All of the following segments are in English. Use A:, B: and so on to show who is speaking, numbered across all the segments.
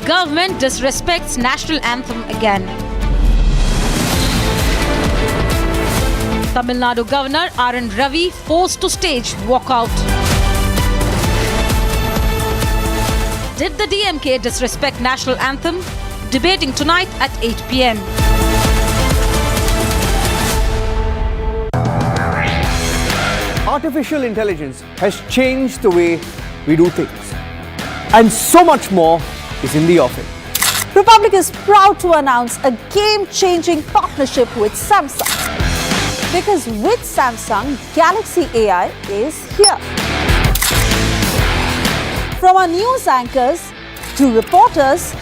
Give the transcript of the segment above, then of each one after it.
A: government disrespects National Anthem again. Tamil Nadu Governor Ravi forced to stage walkout. Did the DMK disrespect National Anthem? Debating tonight at 8 p.m.
B: Artificial intelligence has changed the way we do things. And so much more is in the offing.
C: Republic is proud to announce a game-changing partnership with Samsung. Because with Samsung, Galaxy AI is here. From our news anchors to reporters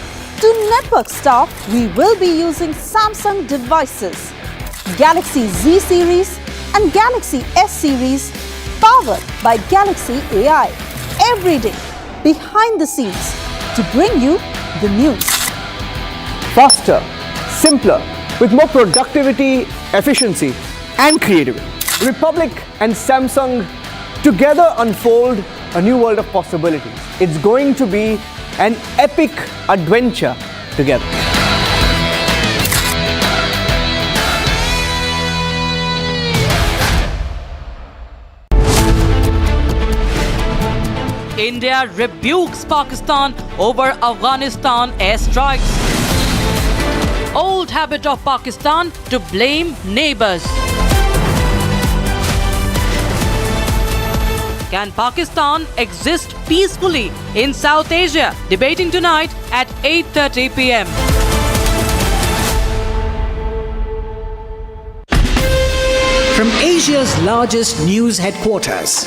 C: to network staff, we will be using Samsung devices. Galaxy Z series and Galaxy S series powered by Galaxy AI every day behind the scenes to bring you the news.
B: Faster, simpler, with more productivity, efficiency and creativity. Republic and Samsung together unfold a new world of possibilities. It's going to be an epic adventure together.
D: India rebukes Pakistan over Afghanistan airstrikes. Old habit of Pakistan to blame neighbors. Can Pakistan exist peacefully in South Asia? Debating tonight at 8:30 p.m.
E: From Asia's largest news headquarters,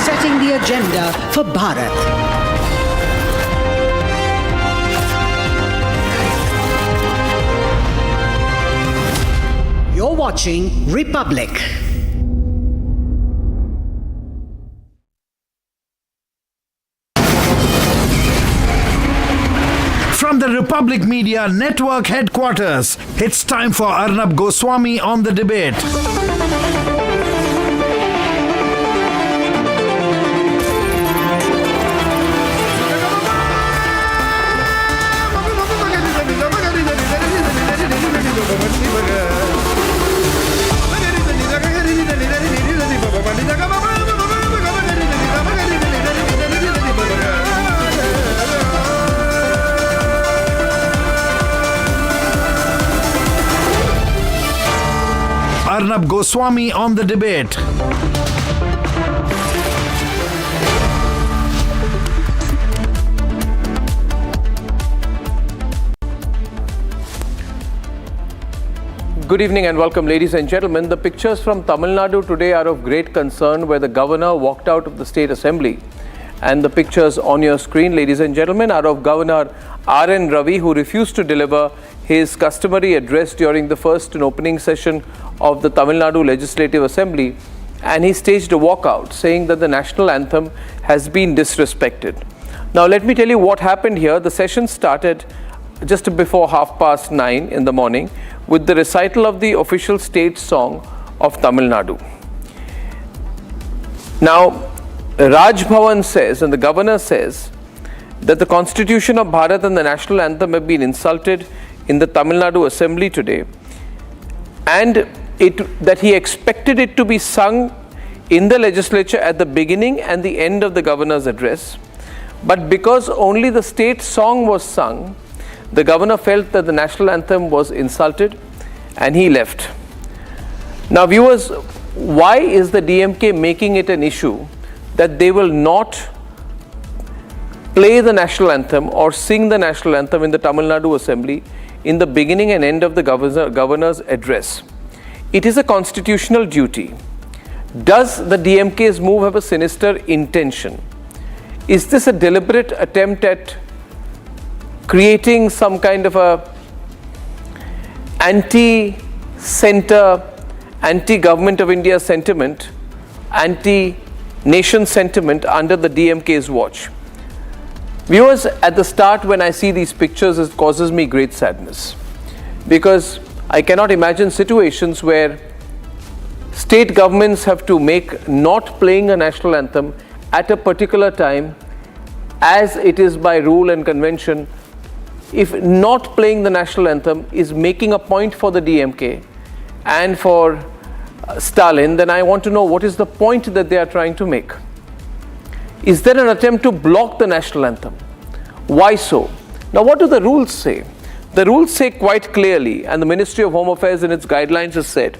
E: setting the agenda for Bharat. You're watching Republic.
F: From the Republic Media Network headquarters, it's time for Arnab Goswami on the debate. Arnab Goswami on the debate.
G: Good evening and welcome, ladies and gentlemen. The pictures from Tamil Nadu today are of great concern, where the governor walked out of the state assembly. And the pictures on your screen, ladies and gentlemen, are of Governor Ravi, who refused to deliver his customary address during the first and opening session of the Tamil Nadu Legislative Assembly, and he staged a walkout saying that the national anthem has been disrespected. Now let me tell you what happened here. The session started just before 9:30 in the morning with the recital of the official state song of Tamil Nadu. Now Raj Bhavan says, and the governor says, that the Constitution of Bharat and the national anthem have been insulted in the Tamil Nadu Assembly today, and that he expected it to be sung in the legislature at the beginning and the end of the governor's address. But because only the state song was sung, the governor felt that the national anthem was insulted and he left. Now viewers, why is the DMK making it an issue that they will not play the national anthem or sing the national anthem in the Tamil Nadu Assembly in the beginning and end of the governor's address? It is a constitutional duty. Does the DMK's move have a sinister intention? Is this a deliberate attempt at creating some kind of a anti-center, anti-government of India sentiment, anti-nation sentiment under the DMK's watch? Viewers, at the start when I see these pictures, it causes me great sadness, because I cannot imagine situations where state governments have to make not playing a national anthem at a particular time as it is by rule and convention, if not playing the national anthem is making a point for the DMK and for Stalin, then I want to know what is the point that they are trying to make. Is there an attempt to block the national anthem? Why so? Now, what do the rules say? The rules say quite clearly, and the Ministry of Home Affairs in its guidelines has said,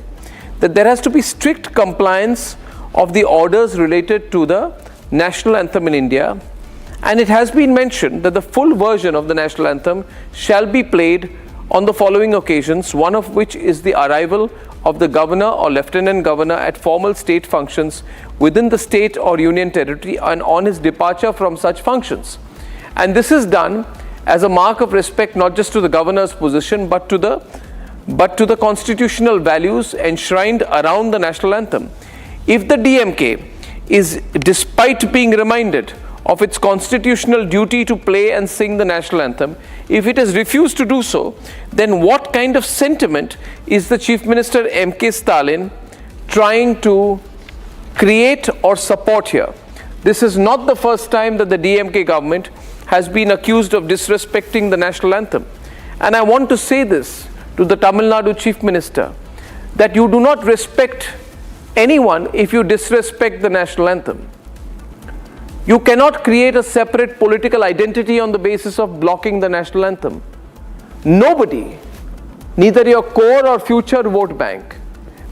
G: that there has to be strict compliance of the orders related to the national anthem in India. And it has been mentioned that the full version of the national anthem shall be played on the following occasions, one of which is the arrival of the governor or lieutenant governor at formal state functions within the state or union territory and on his departure from such functions. And this is done as a mark of respect not just to the governor's position but to the constitutional values enshrined around the national anthem. If the DMK is, despite being reminded of its constitutional duty to play and sing the national anthem, if it has refused to do so, then what kind of sentiment is the Chief Minister M.K. Stalin trying to create or support here? This is not the first time that the DMK government has been accused of disrespecting the national anthem. And I want to say this to the Tamil Nadu Chief Minister, that you do not respect anyone if you disrespect the national anthem. You cannot create a separate political identity on the basis of blocking the national anthem. Nobody, neither your core or future vote bank,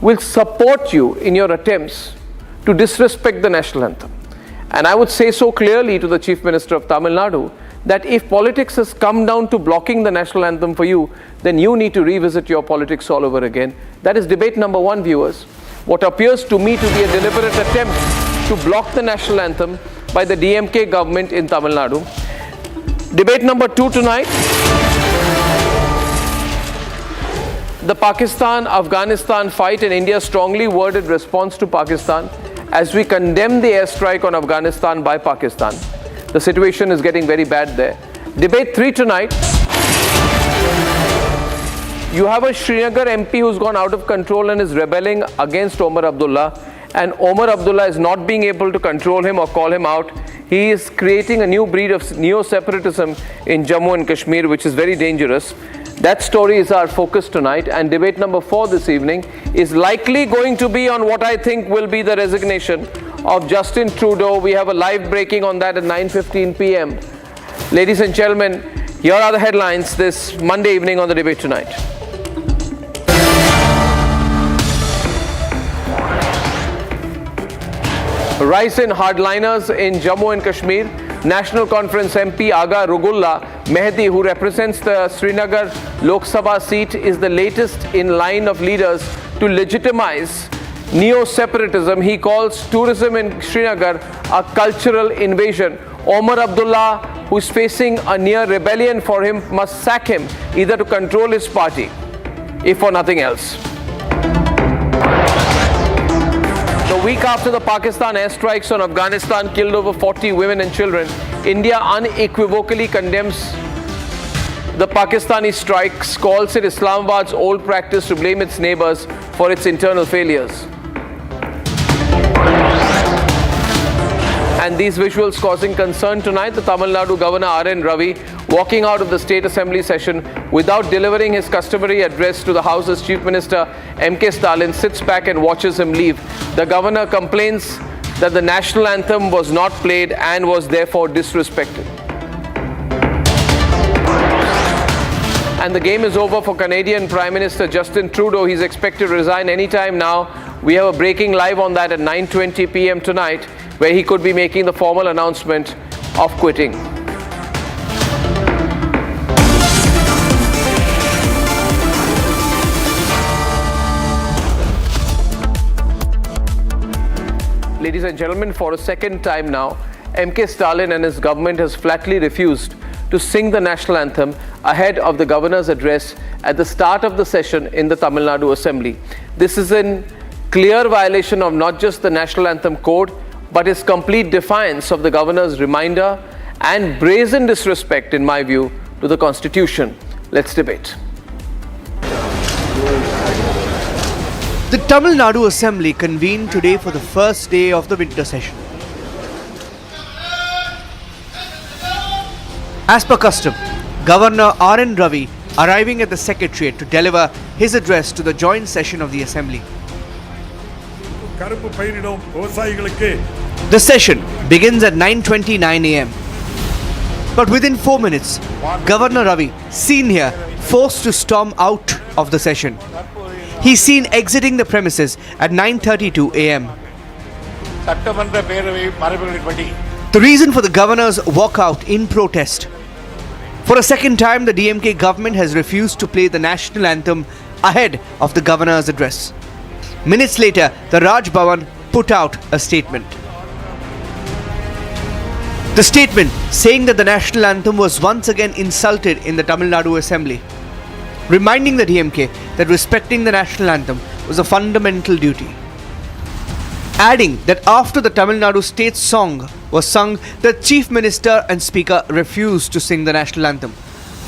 G: will support you in your attempts to disrespect the national anthem. And I would say so clearly to the Chief Minister of Tamil Nadu that if politics has come down to blocking the national anthem for you, then you need to revisit your politics all over again. That is debate number one, viewers. What appears to me to be a deliberate attempt to block the national anthem by the DMK government in Tamil Nadu. Debate number two tonight, the Pakistan-Afghanistan fight and India's strongly worded response to Pakistan as we condemn the airstrike on Afghanistan by Pakistan. The situation is getting very bad there. Debate three tonight, you have a Srinagar MP who's gone out of control and is rebelling against Omar Abdullah. And Omar Abdullah is not being able to control him or call him out. He is creating a new breed of neo-separatism in Jammu and Kashmir, which is very dangerous. That story is our focus tonight. And debate number four this evening is likely going to be on what I think will be the resignation of Justin Trudeau. We have a live breaking on that at 9:15 p.m. Ladies and gentlemen, here are the headlines this Monday evening on the Debate Tonight. Rise in hardliners in Jammu and Kashmir. National Conference MP Aga Rugulla Mehdi, who represents the Srinagar Lok Sabha seat, is the latest in line of leaders to legitimize neo-separatism. He calls tourism in Srinagar a cultural invasion. Omar Abdullah, who is facing a near rebellion for him, must sack him either to control his party, if for nothing else. A week after the Pakistan airstrikes on Afghanistan killed over 40 women and children, India unequivocally condemns the Pakistani strikes, calls it Islamabad's old practice to blame its neighbors for its internal failures. And these visuals causing concern tonight, the Tamil Nadu Governor Ravi walking out of the State Assembly session without delivering his customary address to the House as Chief Minister M.K. Stalin sits back and watches him leave. The governor complains that the national anthem was not played and was therefore disrespected. And the game is over for Canadian Prime Minister Justin Trudeau. He's expected to resign anytime now. We have a breaking live on that at 9:20 p.m. tonight, where he could be making the formal announcement of quitting. Ladies and gentlemen, for a second time now, M.K. Stalin and his government has flatly refused to sing the national anthem ahead of the governor's address at the start of the session in the Tamil Nadu Assembly. This is in clear violation of not just the national anthem code, but is complete defiance of the governor's reminder and brazen disrespect, in my view, to the Constitution. Let's debate.
H: The Tamil Nadu Assembly convened today for the first day of the winter session. As per custom, Governor Ravi arriving at the Secretariat to deliver his address to the joint session of the Assembly. The session begins at 9:29 a.m. But within 4 minutes, Governor Ravi, seen here, forced to storm out of the session. He's seen exiting the premises at 9:32 a.m. The reason for the governor's walkout in protest. For a second time, the DMK government has refused to play the national anthem ahead of the governor's address. Minutes later, the Raj Bhavan put out a statement. The statement saying that the national anthem was once again insulted in the Tamil Nadu Assembly, reminding the DMK that respecting the national anthem was a fundamental duty. Adding that after the Tamil Nadu state song was sung, the Chief Minister and Speaker refused to sing the national anthem,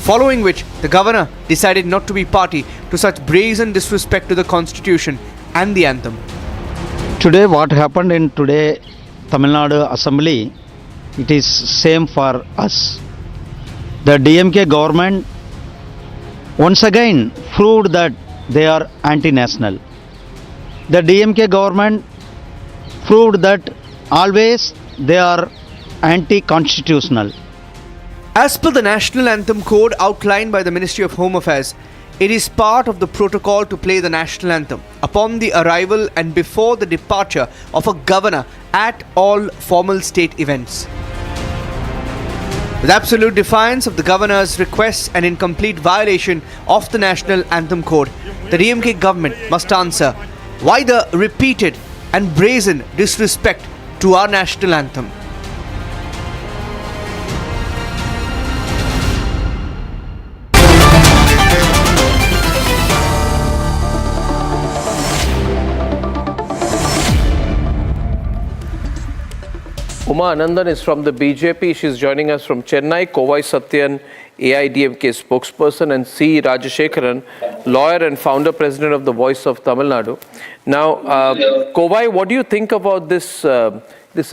H: following which the Governor decided not to be party to such brazen disrespect to the Constitution and the anthem.
I: Today what happened in today Tamil Nadu Assembly, it is same for us. The DMK government once again proved that they are anti-national. The DMK government proved that always they are anti-constitutional.
H: As per the National Anthem code outlined by the Ministry of Home Affairs, it is part of the protocol to play the national anthem upon the arrival and before the departure of a governor at all formal state events. With absolute defiance of the governor's requests and in complete violation of the National Anthem code, the DMK government must answer why the repeated and brazen disrespect to our national anthem.
G: Uma Anandan is from the BJP. She's joining us from Chennai. Kovai Satyan, AIDMK spokesperson, and C. Rajashekharan, lawyer and founder president of the Voice of Tamil Nadu. Now, Kovai, what do you think about this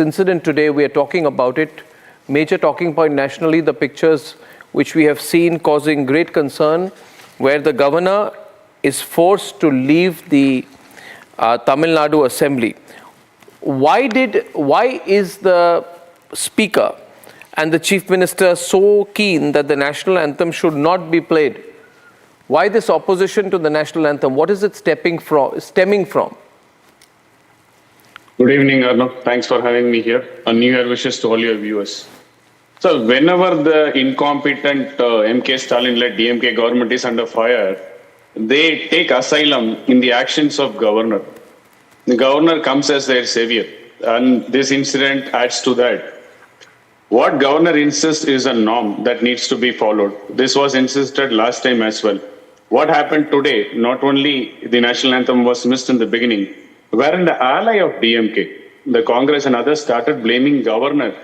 G: incident today? We are talking about it. Major talking point nationally, the pictures which we have seen causing great concern, where the governor is forced to leave the Tamil Nadu Assembly. Why is the Speaker and the Chief Minister so keen that the national anthem should not be played? Why this opposition to the national anthem? What is it stemming from?
J: Good evening, Arnab. Thanks for having me here. A New Year wishes to all your viewers. So, whenever the incompetent MK Stalin-led DMK government is under fire, they take asylum in the actions of governor. The governor comes as their savior, and this incident adds to that. What governor insists is a norm that needs to be followed. This was insisted last time as well. What happened today, not only the national anthem was missed in the beginning, wherein the ally of DMK, the Congress and others started blaming governor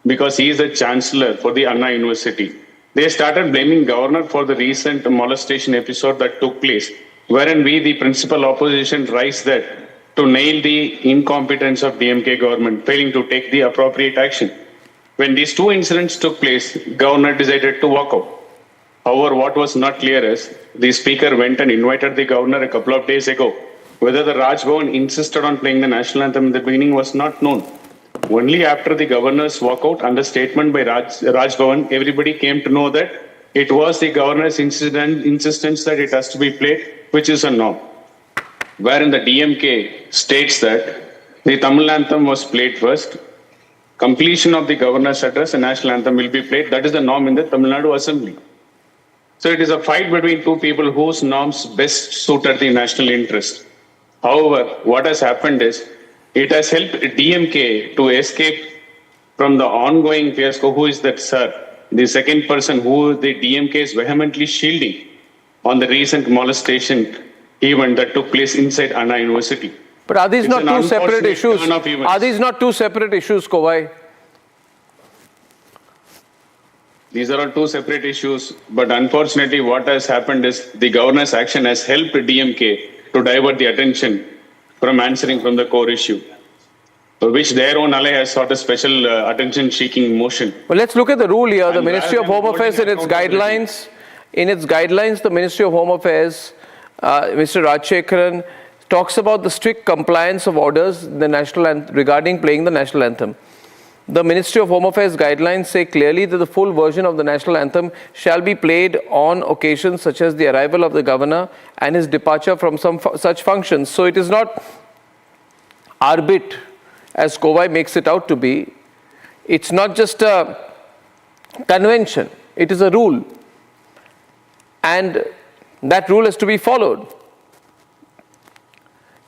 J: because he is the chancellor for the Anna University. They started blaming governor for the recent molestation episode that took place, wherein we, the principal opposition, raised that to nail the incompetence of DMK government, failing to take the appropriate action. When these two incidents took place, governor decided to walk out. However, what was not clear is the speaker went and invited the governor a couple of days ago. Whether the Raj Bhavan insisted on playing the national anthem in the beginning was not known. Only after the governor's walkout and the statement by Raj Bhavan, everybody came to know that it was the governor's insistence that it has to be played, which is a norm. Wherein the DMK states that the Tamil anthem was played first, completion of the governor's address, the national anthem will be played. That is the norm in the Tamil Nadu Assembly. So it is a fight between two people whose norms best suited the national interest. However, what has happened is it has helped DMK to escape from the ongoing fiasco. Who is that sir? The second person who the DMK is vehemently shielding on the recent molestation event that took place inside Anna University.
G: But are these not two separate issues? Are these not two separate issues, Kovai?
J: These are all two separate issues, but unfortunately what has happened is the governor's action has helped DMK to divert the attention from answering from the core issue. which their own ally has sought a special attention-seeking motion.
G: Well, let's look at the rule here. The
J: And
G: Ministry of
J: rather than
G: Home Affairs in its guidelines, the Ministry of Home Affairs, Mr. Rajshekharan, talks about the strict compliance of orders regarding playing the national anthem. The Ministry of Home Affairs guidelines say clearly that the full version of the national anthem shall be played on occasions such as the arrival of the governor and his departure from some such functions. So it is not arbit as Kovai makes it out to be. It's not just a convention, it is a rule. And that rule has to be followed.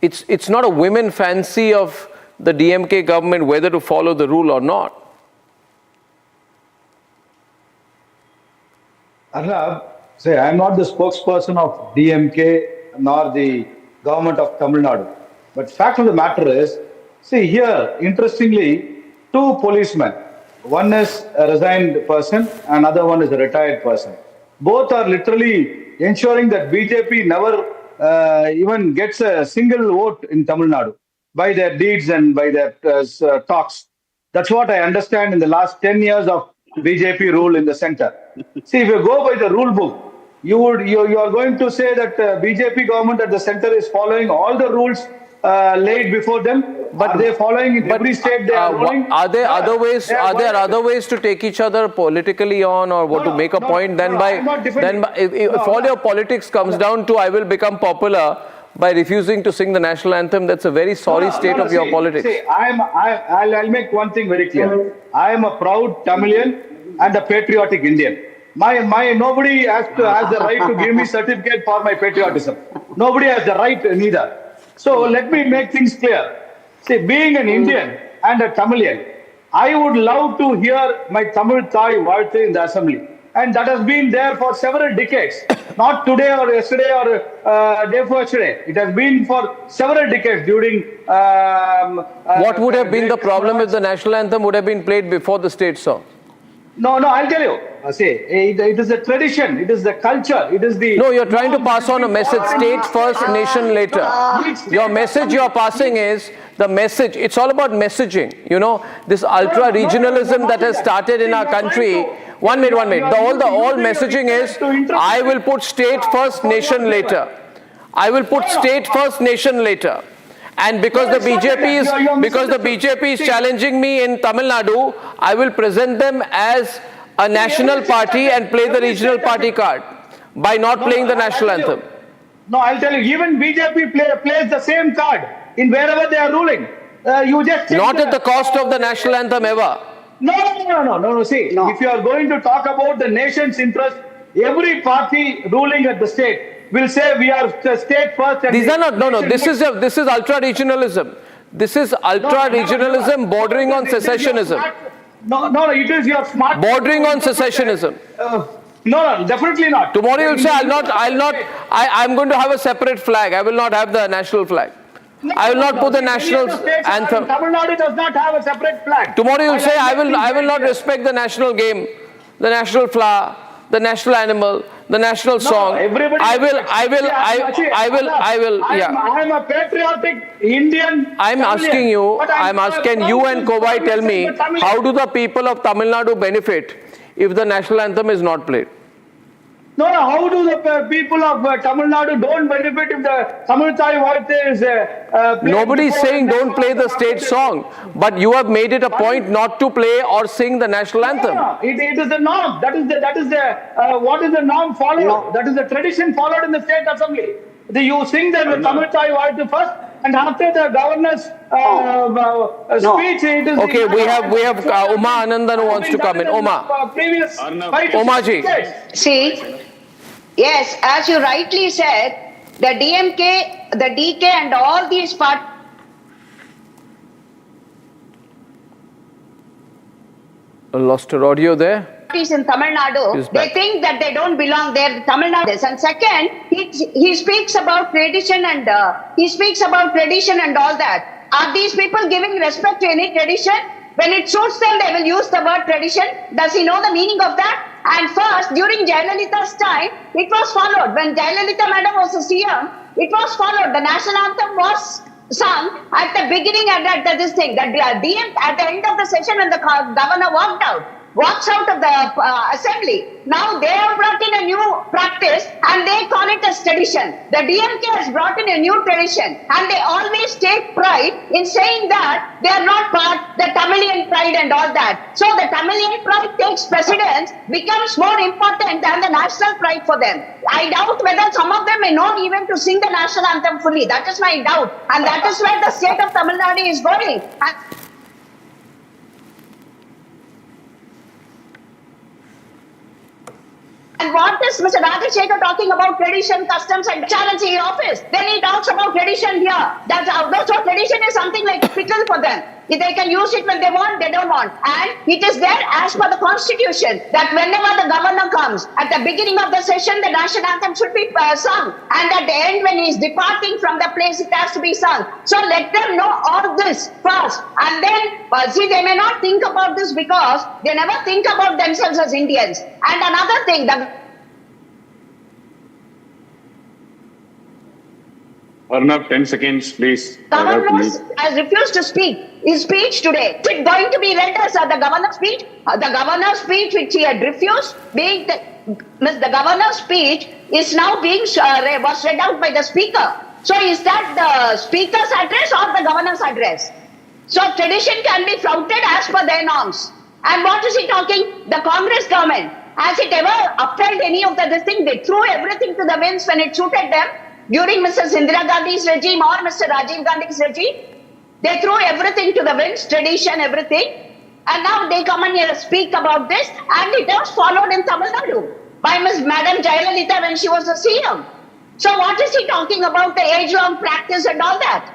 G: It's not a women fancy of the DMK government whether to follow the rule or not.
K: Arnab, say I am not the spokesperson of DMK nor the government of Tamil Nadu. But fact of the matter is, see here, interestingly, two policemen. One is a resigned person, another one is a retired person. Both are literally ensuring that BJP never even gets a single vote in Tamil Nadu by their deeds and by their talks. That's what I understand in the last 10 years of BJP rule in the center. See, if you go by the rule book, you are going to say that BJP government at the center is following all the rules laid before them. But are they following in every state they are ruling?
G: Are there other ways? Are there other ways to take each other politically on, or what to make a point? If all your politics comes down to I will become popular by refusing to sing the national anthem, that's a very sorry state of your politics.
K: See, I'll make one thing very clear. I am a proud Tamilian and a patriotic Indian. Nobody has the right to give me certificate for my patriotism. Nobody has the right neither. So let me make things clear. See, being an Indian and a Tamilian, I would love to hear my Tamil Thai Vazhai in the assembly. And that has been there for several decades. Not today or yesterday or day for yesterday. It has been for several decades during...
G: what would have been the problem if the national anthem would have been played before the state song?
K: No, I'll tell you. See, it is a tradition. It is the culture. It is the...
G: No, you're trying to pass on a message, state first, nation later. Your message you're passing is the message. It's all about messaging. You know, this ultra-regionalism that has started in our country. One minute. The whole messaging is, I will put state first, nation later. I will put state first, nation later. And because the BJP is challenging me in Tamil Nadu, I will present them as a national party and play the regional party card by not playing the national anthem.
K: No, I'll tell you, even BJP plays the same card in wherever they are ruling. You just
G: not at the cost of the national anthem ever.
K: No. See, if you are going to talk about the nation's interest, every party ruling at the state will say we are state first. And
G: these are not. No. This is ultra regionalism. This is ultra regionalism bordering on secessionism.
K: No. It is your smart.
G: Bordering on secessionism.
K: No, definitely not.
G: Tomorrow you'll say I'm going to have a separate flag. I will not have the national flag. I will not put the national anthem.
K: Tamil Nadu does not have a separate flag.
G: Tomorrow you'll say I will not respect the national game, the national flower, the national animal, the national song. I will. Yeah.
K: I'm a patriotic Indian.
G: I'm asking you. Can you and Kovai tell me how do the people of Tamil Nadu benefit if the national anthem is not played?
K: No. How do the people of Tamil Nadu don't benefit if the Tamil Thai Vazhai is played?
G: Nobody is saying don't play the state song, but you have made it a point not to play or sing the national anthem.
K: No. It is the norm. That is the what is the norm followed? No. That is the tradition followed in the state assembly. You sing the Tamil Thai Vazhai first, and after the governor's speech, it is...
G: Okay, we have Uma Anandan who wants to come in. Uma ji.
L: See, yes, as you rightly said, the DMK, the DK and all these parties...
G: Lost her audio there.
L: In Tamil Nadu, they think that they don't belong there. Tamil Nadu. And second, he speaks about tradition and all that. Are these people giving respect to any tradition? When it suits them, they will use the word tradition. Does he know the meaning of that? And first, during Jayalalitha's time, it was followed. When Jayalalitha madam was a CM, it was followed. The national anthem was sung at the beginning and at this thing. That DM at the end of the session when the governor walks out of the assembly. Now they have brought in a new practice and they call it as tradition. The DMK has brought in a new tradition and they always take pride in saying that they are not part the Tamilian pride and all that. So the Tamilian pride takes precedence, becomes more important than the national pride for them. I doubt whether some of them may not even to sing the national anthem fully. That is my doubt, and that is where the state of Tamil Nadu is going. And what is Mr. Rajasekhar talking about tradition, customs and challenging office? Then he talks about tradition here. So tradition is something like a pickle for them. If they can use it when they want, they don't want. And it is there as per the constitution that whenever the governor comes, at the beginning of the session, the national anthem should be sung. And at the end, when he is departing from the place, it has to be sung. So let them know all this first. And then, see, they may not think about this because they never think about themselves as Indians. And another thing,
J: Arnab, 10 seconds, please.
L: Governor has refused to speak. His speech today, is it going to be read as the governor's speech? The governor's speech which he had refused, the governor's speech is now being was read out by the speaker. So is that the speaker's address or the governor's address? So tradition can be flouted as per their norms. And what is he talking? The Congress government, has it ever upheld any of this thing? They threw everything to the winds when it suited them. During Mrs. Indira Gandhi's regime or Mr. Rajiv Gandhi's regime, they threw everything to the winds, tradition, everything. And now they come and speak about this, and it was followed in Tamil Nadu by Madam Jayalalitha when she was the CM. So what is he talking about, the age-long practice and all that?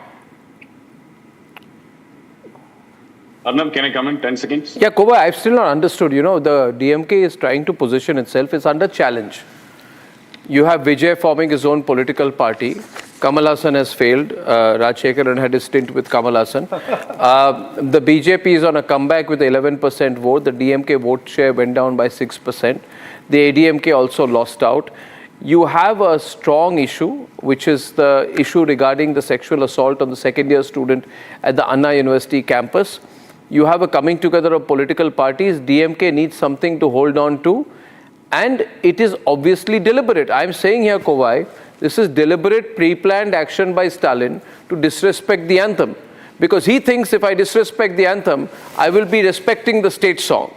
J: Arnab, can I come in 10 seconds?
G: Yeah, Koba, I've still not understood. You know, the DMK is trying to position itself. It's under challenge. You have Vijay forming his own political party. Kamal Hassan has failed. Rajshekharan had his stint with Kamal Hassan. The BJP is on a comeback with 11% vote. The DMK vote share went down by 6%. The ADMK also lost out. You have a strong issue, which is the issue regarding the sexual assault on the second-year student at the Anna University campus. You have a coming together of political parties. DMK needs something to hold on to. And it is obviously deliberate. I'm saying here, Kovai, this is deliberate, pre-planned action by Stalin to disrespect the anthem. Because he thinks if I disrespect the anthem, I will be respecting the state song.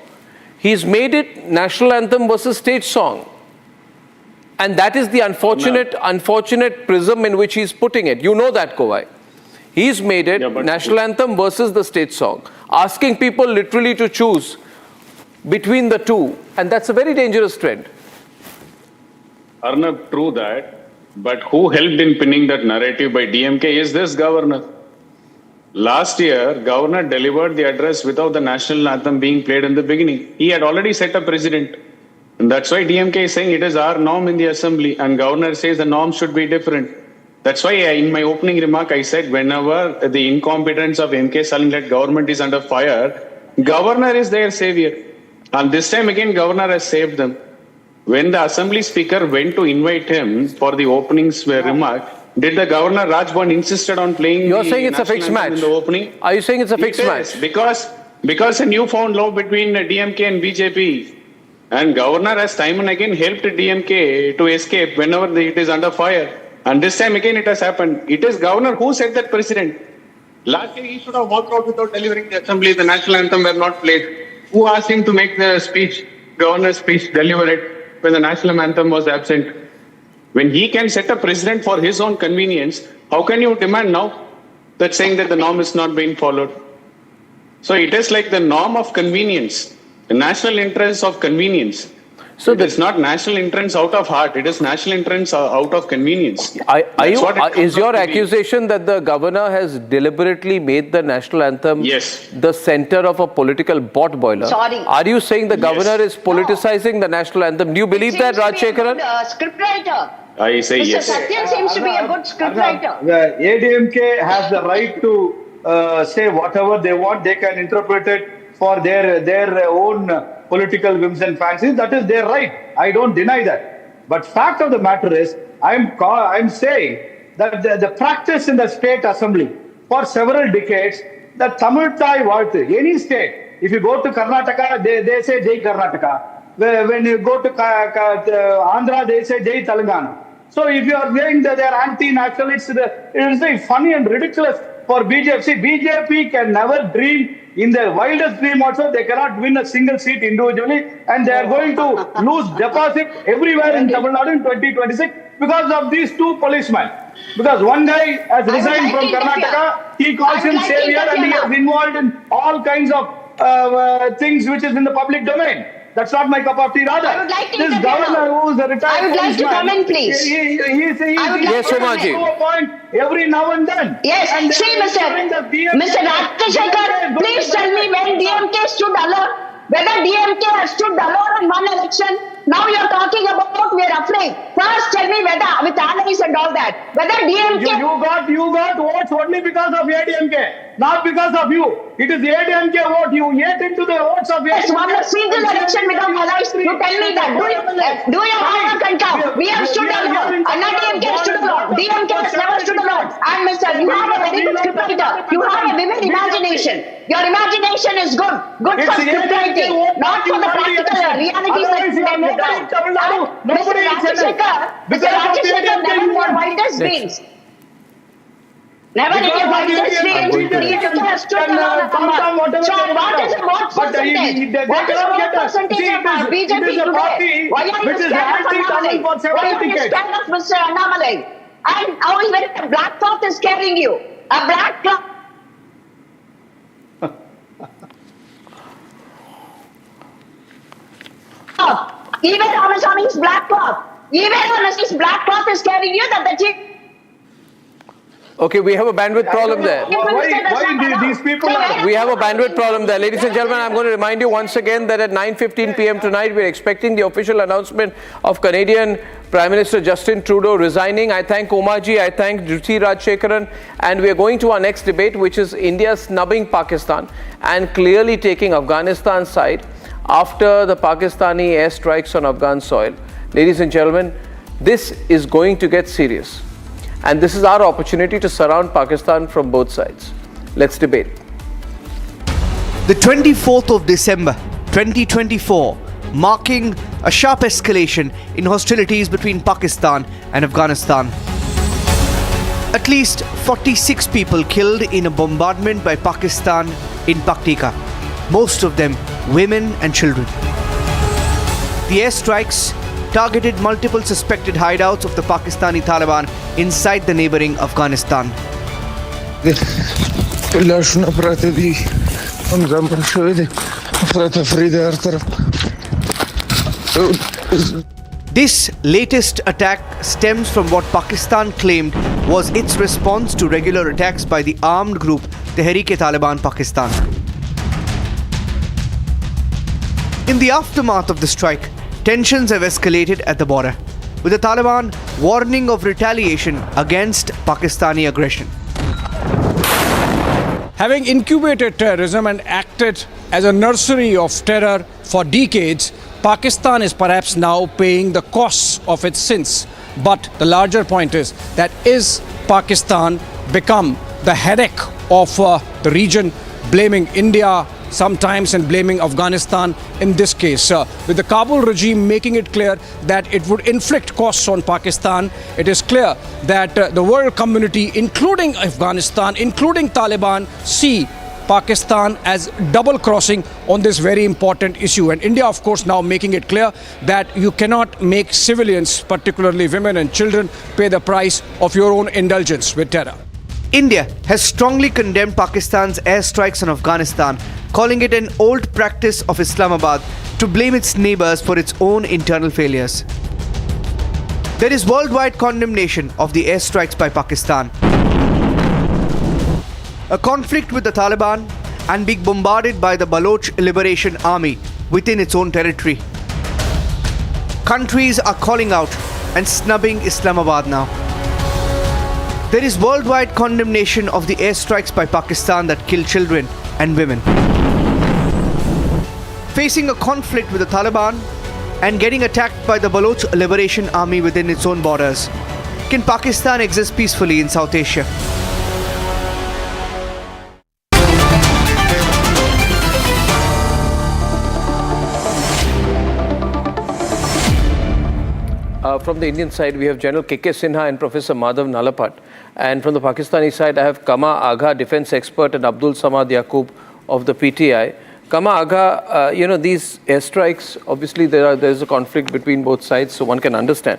G: He's made it national anthem versus state song. And that is the unfortunate prism in which he's putting it. You know that, Kovai. He's made it national anthem versus the state song, asking people literally to choose between the two, and that's a very dangerous trend.
J: Arnab, true that, but who helped in pinning that narrative by DMK is this governor. Last year, governor delivered the address without the national anthem being played in the beginning. He had already set a precedent. And that's why DMK is saying it is our norm in the assembly, and governor says the norm should be different. That's why in my opening remark, I said whenever the incompetence of MK Stalin-led government is under fire, governor is their savior. And this time again, governor has saved them. When the assembly speaker went to invite him for the openings remark, did the governor Raj Bhavan insisted on playing? You're saying it's a fixed match in the opening?
G: Are you saying it's a fixed match?
J: Because a newfound love between DMK and BJP, and governor has time and again helped DMK to escape whenever it is under fire. And this time again it has happened. It is governor who set that precedent. Last year he should have walked out without delivering the assembly. The national anthem were not played. Who asked him to make the speech, governor's speech, deliver it when the national anthem was absent? When he can set a precedent for his own convenience, how can you demand now that saying that the norm is not being followed? So it is like the norm of convenience, the national interest of convenience. So it's not national interest out of heart, it is national interest out of convenience.
G: Is your accusation that the governor has deliberately made the national anthem the center of a political pot boiler?
L: Sorry.
G: Are you saying the governor is politicizing the national anthem? Do you believe that, Rajshekharan?
L: Scriptwriter.
J: I say
L: Mr.
J: yes.
L: Satyan seems to be a good scriptwriter.
K: The ADMK has the right to say whatever they want. They can interpret it for their own political whims and fancies. That is their right. I don't deny that. But fact of the matter is, I'm saying that the practice in the state assembly for several decades that Tamil Thai Varthu, any state, if you go to Karnataka, they say Jai Karnataka. When you go to Andhra, they say Jai Telangana. So if you are saying that they are anti-national, it is funny and ridiculous for BJP. See, BJP can never dream, in their wildest dream also, they cannot win a single seat individually, and they are going to lose deposit everywhere in Tamil Nadu in 2026 because of these two policemen. Because one guy has resigned from Karnataka, he calls him savior, and he is involved in all kinds of things which is in the public domain. That's not my cup of tea. Rather,
L: I would like to
K: this governor who is a retired
L: I would like to comment, please.
K: Yes,
G: Somaji.
K: To a point every now and then.
L: Yes, see, Mr. Rajshekar, please tell me when DMK stood alone, whether DMK has stood alone in one election. Now you are talking about we are afraid. First, tell me whether with allies and all that, whether DMK.
K: You got votes only because of ADMK, not because of you. It is ADMK vote. You ate into the votes of ADMK.
L: Yes, one single election without allies. You tell me that. Do you have a count? We have stood alone. DMK stood alone. DMK has never stood alone. And Mr. You have a very good scriptwriter. You have a vivid imagination. Your imagination is good. Good for scriptwriting, not for the practical realities that you have made out. Mr. Rajshekar never for wildest dreams. Never in your wildest dreams, DMK has stood alone. So what is the vote percentage? What is the vote percentage of BJP today? Why are you scared of Annamalai? Why are you scared of Mr. Annamalai? And how even a black cloth is scaring you? A black cloth. Even Ramaswamy's black cloth. Even Ramaswamy's black cloth is carrying you that the chief.
G: Okay, we have a bandwidth problem there.
K: Why these people are...
G: We have a bandwidth problem there. Ladies and gentlemen, I'm going to remind you once again that at 9:15 p.m. tonight, we're expecting the official announcement of Canadian Prime Minister Justin Trudeau resigning. I thank Omaji, I thank Jyoti Rajshekaran, and we're going to our next debate, which is India snubbing Pakistan and clearly taking Afghanistan's side after the Pakistani airstrikes on Afghan soil. Ladies and gentlemen, this is going to get serious. And this is our opportunity to surround Pakistan from both sides. Let's debate.
H: The 24th of December 2024, marking a sharp escalation in hostilities between Pakistan and Afghanistan. At least 46 people killed in a bombardment by Pakistan in Paktika, most of them women and children. The airstrikes targeted multiple suspected hideouts of the Pakistani Taliban inside the neighboring Afghanistan. This latest attack stems from what Pakistan claimed was its response to regular attacks by the armed group Tehreek-e-Taliban Pakistan. In the aftermath of the strike, tensions have escalated at the border, with the Taliban warning of retaliation against Pakistani aggression.
M: Having incubated terrorism and acted as a nursery of terror for decades, Pakistan is perhaps now paying the costs of its sins. But the larger point is that is Pakistan become the headache of the region, blaming India sometimes and blaming Afghanistan in this case. With the Kabul regime making it clear that it would inflict costs on Pakistan, it is clear that the world community, including Afghanistan, including Taliban, see Pakistan as double crossing on this very important issue. And India, of course, now making it clear that you cannot make civilians, particularly women and children, pay the price of your own indulgence with terror.
H: India has strongly condemned Pakistan's airstrikes on Afghanistan, calling it an old practice of Islamabad to blame its neighbors for its own internal failures. There is worldwide condemnation of the airstrikes by Pakistan. A conflict with the Taliban and being bombarded by the Baloch Liberation Army within its own territory. Countries are calling out and snubbing Islamabad now. There is worldwide condemnation of the airstrikes by Pakistan that kill children and women. Facing a conflict with the Taliban and getting attacked by the Baloch Liberation Army within its own borders, can Pakistan exist peacefully in South Asia?
G: From the Indian side, we have General K.K. Sinha and Professor Madhav Nalapat. And from the Pakistani side, I have Kama Agha, defense expert, and Abdul Samad Yaqub of the PTI. Kama Agha, these airstrikes, obviously there is a conflict between both sides, so one can understand.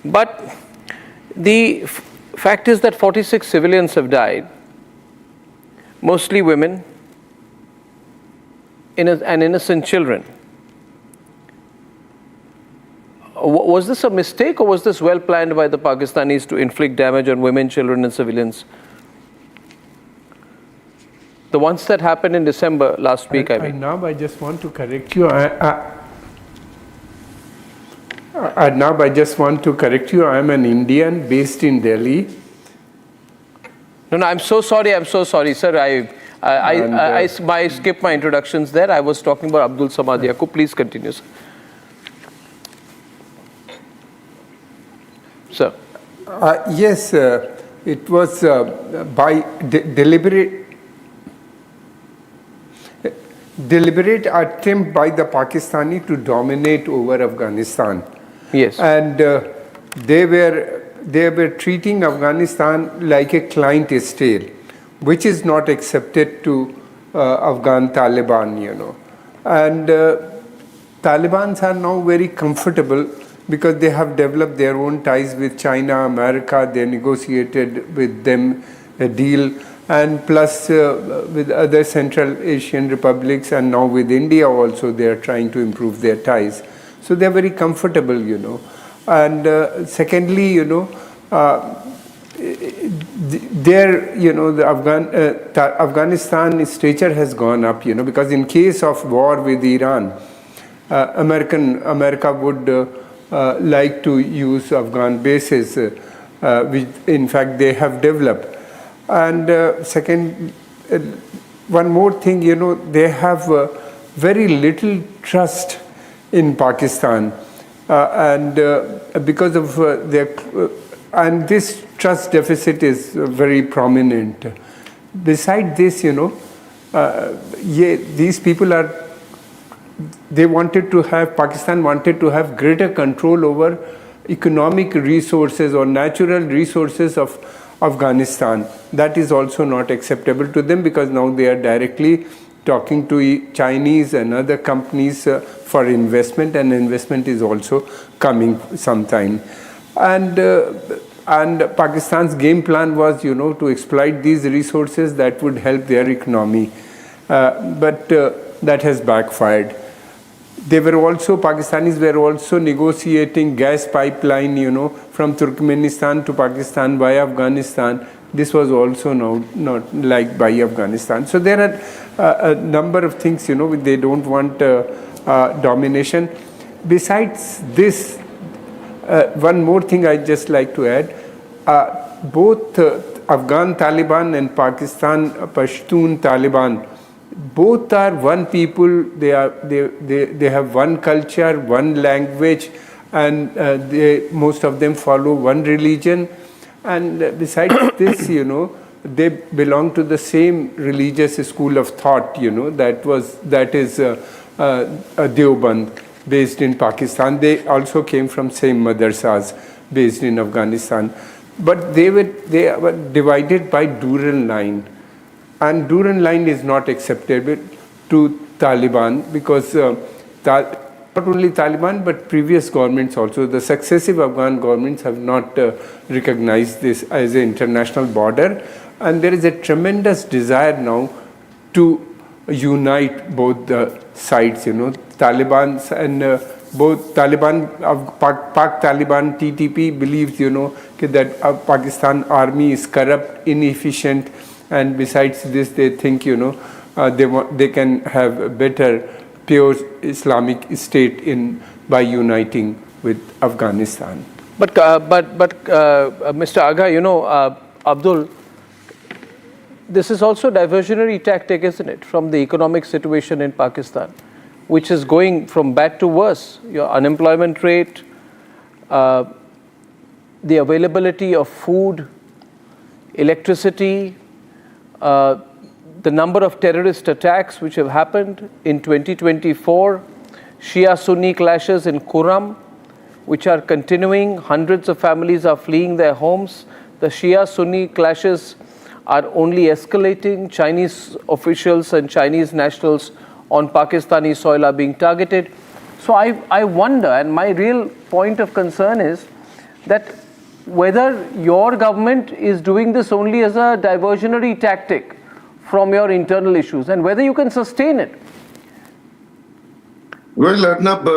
G: But the fact is that 46 civilians have died, mostly women and innocent children. Was this a mistake, or was this well planned by the Pakistanis to inflict damage on women, children and civilians? The ones that happened in December last week, I mean.
N: Arnab, I just want to correct you. Arnab, I just want to correct you. I am an Indian based in Delhi.
G: No, I'm so sorry, sir. I skipped my introductions there. I was talking about Abdul Samad Yaqub. Please continue, sir. Sir.
N: Yes, it was by deliberate attempt by the Pakistani to dominate over Afghanistan.
G: Yes.
N: And they were treating Afghanistan like a client state, which is not accepted to Afghan Taliban, And Talibans are now very comfortable because they have developed their own ties with China, America. They negotiated with them a deal, and plus with other Central Asian republics, and now with India also they are trying to improve their ties. So they are very comfortable, And secondly, the Afghanistan stature has gone up, because in case of war with Iran, America would like to use Afghan bases, which in fact they have developed. And second, one more thing, they have very little trust in Pakistan, and because of and this trust deficit is very prominent. Besides this, these people Pakistan wanted to have greater control over economic resources or natural resources of Afghanistan. That is also not acceptable to them, because now they are directly talking to Chinese and other companies for investment, and investment is also coming sometime. And Pakistan's game plan was, to exploit these resources that would help their economy. But that has backfired. Pakistanis were also negotiating gas pipeline, from Turkmenistan to Pakistan via Afghanistan. This was also not liked by Afghanistan. So there are a number of things, they don't want domination. Besides this, one more thing I'd just like to add. Both Afghan Taliban and Pakistan Pashtun Taliban, both are one people. They have one culture, one language, and most of them follow one religion. And besides this, they belong to the same religious school of thought. That is Deoband, based in Pakistan. They also came from same madrasas based in Afghanistan, but they were divided by Durand line. And Durand line is not acceptable to Taliban, because not only Taliban but previous governments also, the successive Afghan governments have not recognized this as an international border. And there is a tremendous desire now to unite both the sides, Taliban and both Taliban, Pak Taliban, TTP believes, that Pakistan army is corrupt, inefficient. And besides this, they think, they can have a better, pure Islamic state by uniting with Afghanistan.
G: But Mr. Agha, Abdul, this is also a diversionary tactic, isn't it, from the economic situation in Pakistan, which is going from bad to worse. Your unemployment rate, the availability of food, electricity, the number of terrorist attacks which have happened in 2024, Shia-Sunni clashes in Kuram, which are continuing. Hundreds of families are fleeing their homes. The Shia-Sunni clashes are only escalating. Chinese officials and Chinese nationals on Pakistani soil are being targeted. So I wonder, and my real point of concern is that whether your government is doing this only as a diversionary tactic from your internal issues and whether you can sustain it.
O: Well, Arnab,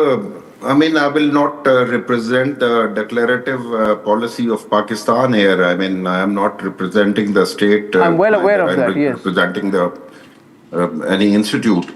O: I mean, I will not represent the declarative policy of Pakistan here. I mean, I am not representing the state.
G: I'm well aware of that, yes.
O: Representing the any institute.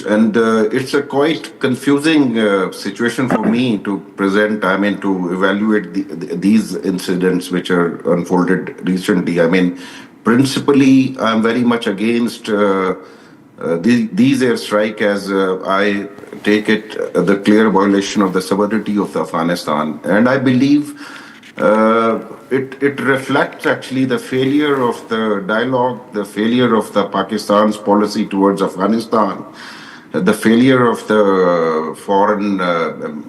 O: And it's a quite confusing situation for me to present, I mean, to evaluate these incidents which are unfolded recently. I mean, principally, I'm very much against these airstrike as I take it the clear violation of the sovereignty of Afghanistan. And I believe it reflects actually the failure of the dialogue, the failure of the Pakistan's policy towards Afghanistan, the failure of the foreign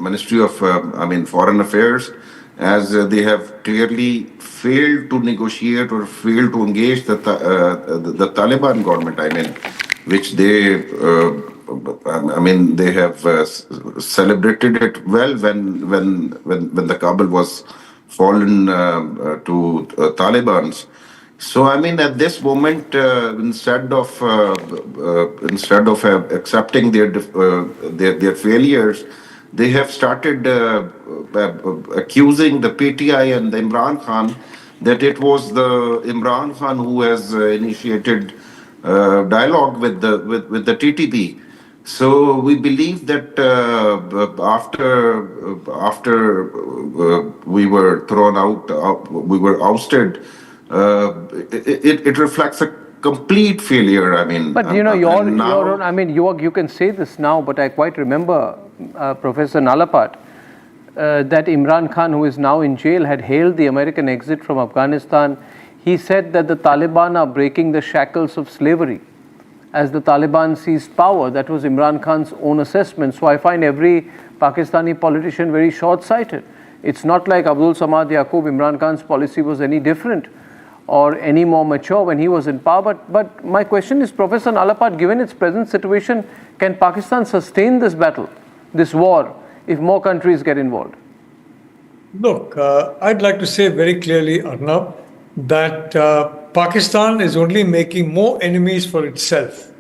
O: Ministry of Foreign Affairs, as they have clearly failed to negotiate or failed to engage the Taliban government. I mean, which they they have celebrated it well when the Kabul was fallen to Taliban's. So I mean, at this moment, instead of accepting their failures, they have started accusing the PTI and the Imran Khan that it was the Imran Khan who has initiated dialogue with the TTP. So we believe that after we were thrown out, we were ousted. It reflects a complete failure. I mean,
G: but you know, your own. I mean, you can say this now, but I quite remember Professor Nalapat that Imran Khan, who is now in jail, had hailed the American exit from Afghanistan. He said that the Taliban are breaking the shackles of slavery as the Taliban seized power. That was Imran Khan's own assessment. So I find every Pakistani politician very short-sighted. It's not like Abdul Samad Yaqub, Imran Khan's policy was any different or any more mature when he was in power. But my question is, Professor Nalapat, given its present situation, can Pakistan sustain this battle, this war, if more countries get involved?
P: Look, I'd like to say very clearly, Arnab, that Pakistan is only making more enemies for itself.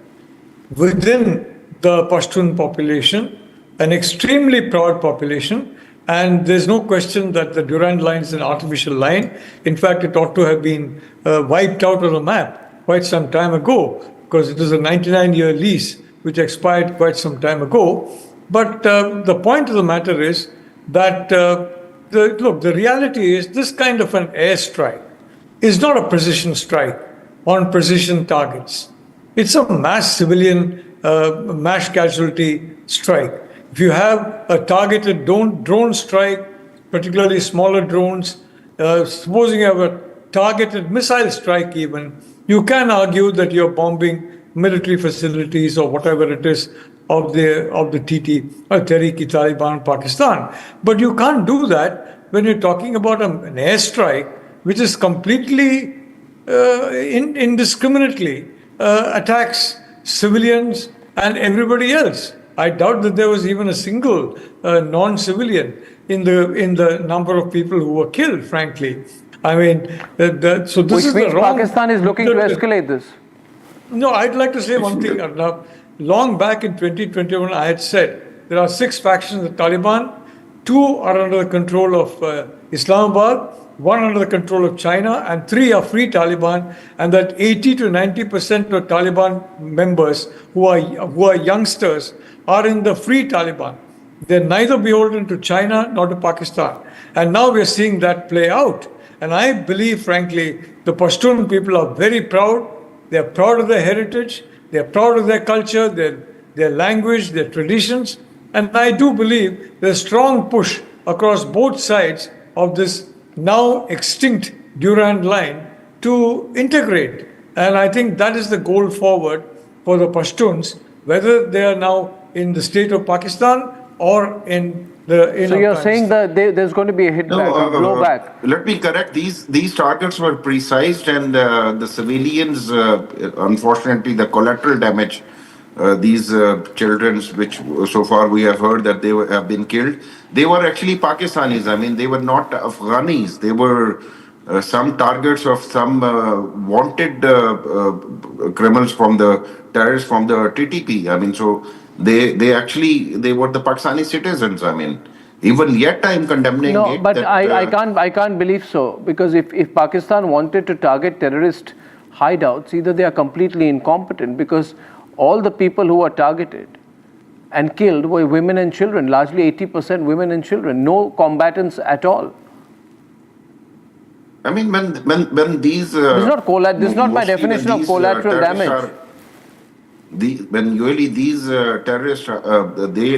P: Within the Pashtun population, an extremely proud population, and there's no question that the Durand line is an artificial line. In fact, it ought to have been wiped out of the map quite some time ago, because it was a 99-year lease which expired quite some time ago. But the point of the matter is that, the reality is this kind of an airstrike is not a precision strike on precision targets. It's a mass civilian, mass casualty strike. If you have a targeted drone strike, particularly smaller drones, supposing you have a targeted missile strike even, you can argue that you're bombing military facilities or whatever it is of the TT, Tehreek-e-Taliban Pakistan. But you can't do that when you're talking about an airstrike which is completely indiscriminately attacks civilians and everybody else. I doubt that there was even a single non-civilian in the number of people who were killed, frankly. I mean, so this
G: Which
P: is
G: means
P: the wrong...
G: Pakistan is looking to escalate this.
P: No, I'd like to say one thing, Arnab. Long back in 2021, I had said there are 6 factions of the Taliban. 2 are under the control of Islamabad, 1 under the control of China, and 3 are free Taliban, and that 80 to 90% of Taliban members who are youngsters are in the free Taliban. They're neither beholden to China nor to Pakistan. And now we're seeing that play out. And I believe, frankly, the Pashtun people are very proud. They're proud of their heritage. They're proud of their culture, their language, their traditions. And I do believe there's a strong push across both sides of this now extinct Durand line to integrate. And I think that is the goal forward for the Pashtuns, whether they are now in the state of Pakistan or in the.
G: So you're saying that there's going to be a hit back, a blowback?
O: Let me correct. These targets were precised, and the civilians, unfortunately, the collateral damage, these children, which so far we have heard that have been killed, they were actually Pakistanis. I mean, they were not Afghanis. They were some targets of some wanted criminals from the terrorists from the TTP. I mean, so they were the Pakistani citizens. I mean, even yet I'm condemning
G: No,
O: it.
G: but
O: that,
G: I can't believe so, because if Pakistan wanted to target terrorist hideouts, either they are completely incompetent, because all the people who were targeted and killed were women and children, largely 80% women and children, no combatants at all.
O: I mean, when these
G: this is not my definition of collateral damage.
O: When usually these terrorists they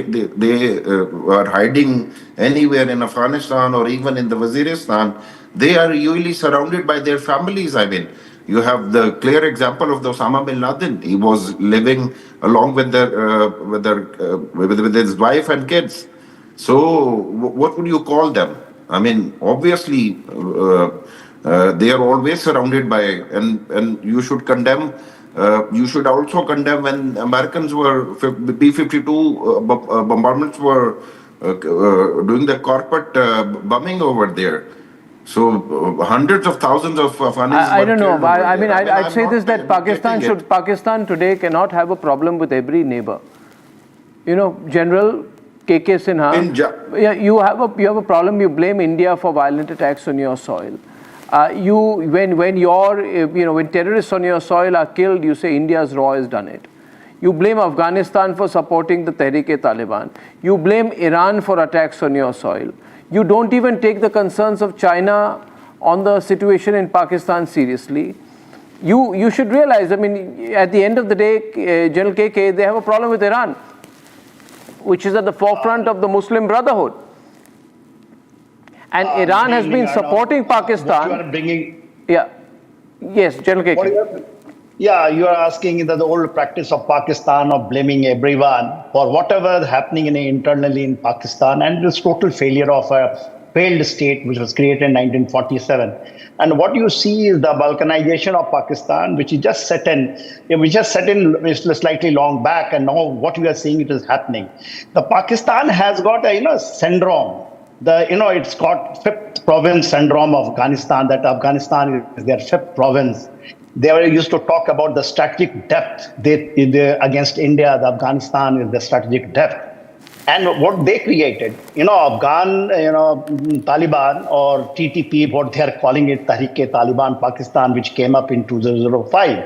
O: are hiding anywhere in Afghanistan or even in the Waziristan, they are usually surrounded by their families. I mean, you have the clear example of the Osama bin Laden. He was living along with his wife and kids. So what would you call them? I mean, obviously they are always surrounded by, and you should condemn. You should also condemn when Americans were B-52 bombardments were doing the corporate bombing over there. So hundreds of thousands of Afghans.
G: I don't know. I mean, I'd say this, that Pakistan today cannot have a problem with every neighbor. You know, General KK Sinha, you have a problem. You blame India for violent attacks on your soil. When terrorists on your soil are killed, you say India's RAW has done it. You blame Afghanistan for supporting the Tehrik-e-Taliban. You blame Iran for attacks on your soil. You don't even take the concerns of China on the situation in Pakistan seriously. You should realize, I mean, at the end of the day, General KK, they have a problem with Iran, which is at the forefront of the Muslim Brotherhood. And Iran has been supporting Pakistan.
Q: You are bringing.
G: Yeah. Yes, General KK.
Q: Yeah, you are asking the old practice of Pakistan of blaming everyone for whatever is happening internally in Pakistan, and this total failure of a failed state which was created in 1947. And what you see is the balkanization of Pakistan, which is just set in slightly long back, and now what we are seeing it is happening. The Pakistan has got a syndrome. It's got fifth province syndrome of Afghanistan, that Afghanistan is their fifth province. They were used to talk about the strategic depth against India. The Afghanistan is the strategic depth. And what they created, Afghan, Taliban or TTP, what they are calling it, Tehrik-e-Taliban Pakistan, which came up in 2005.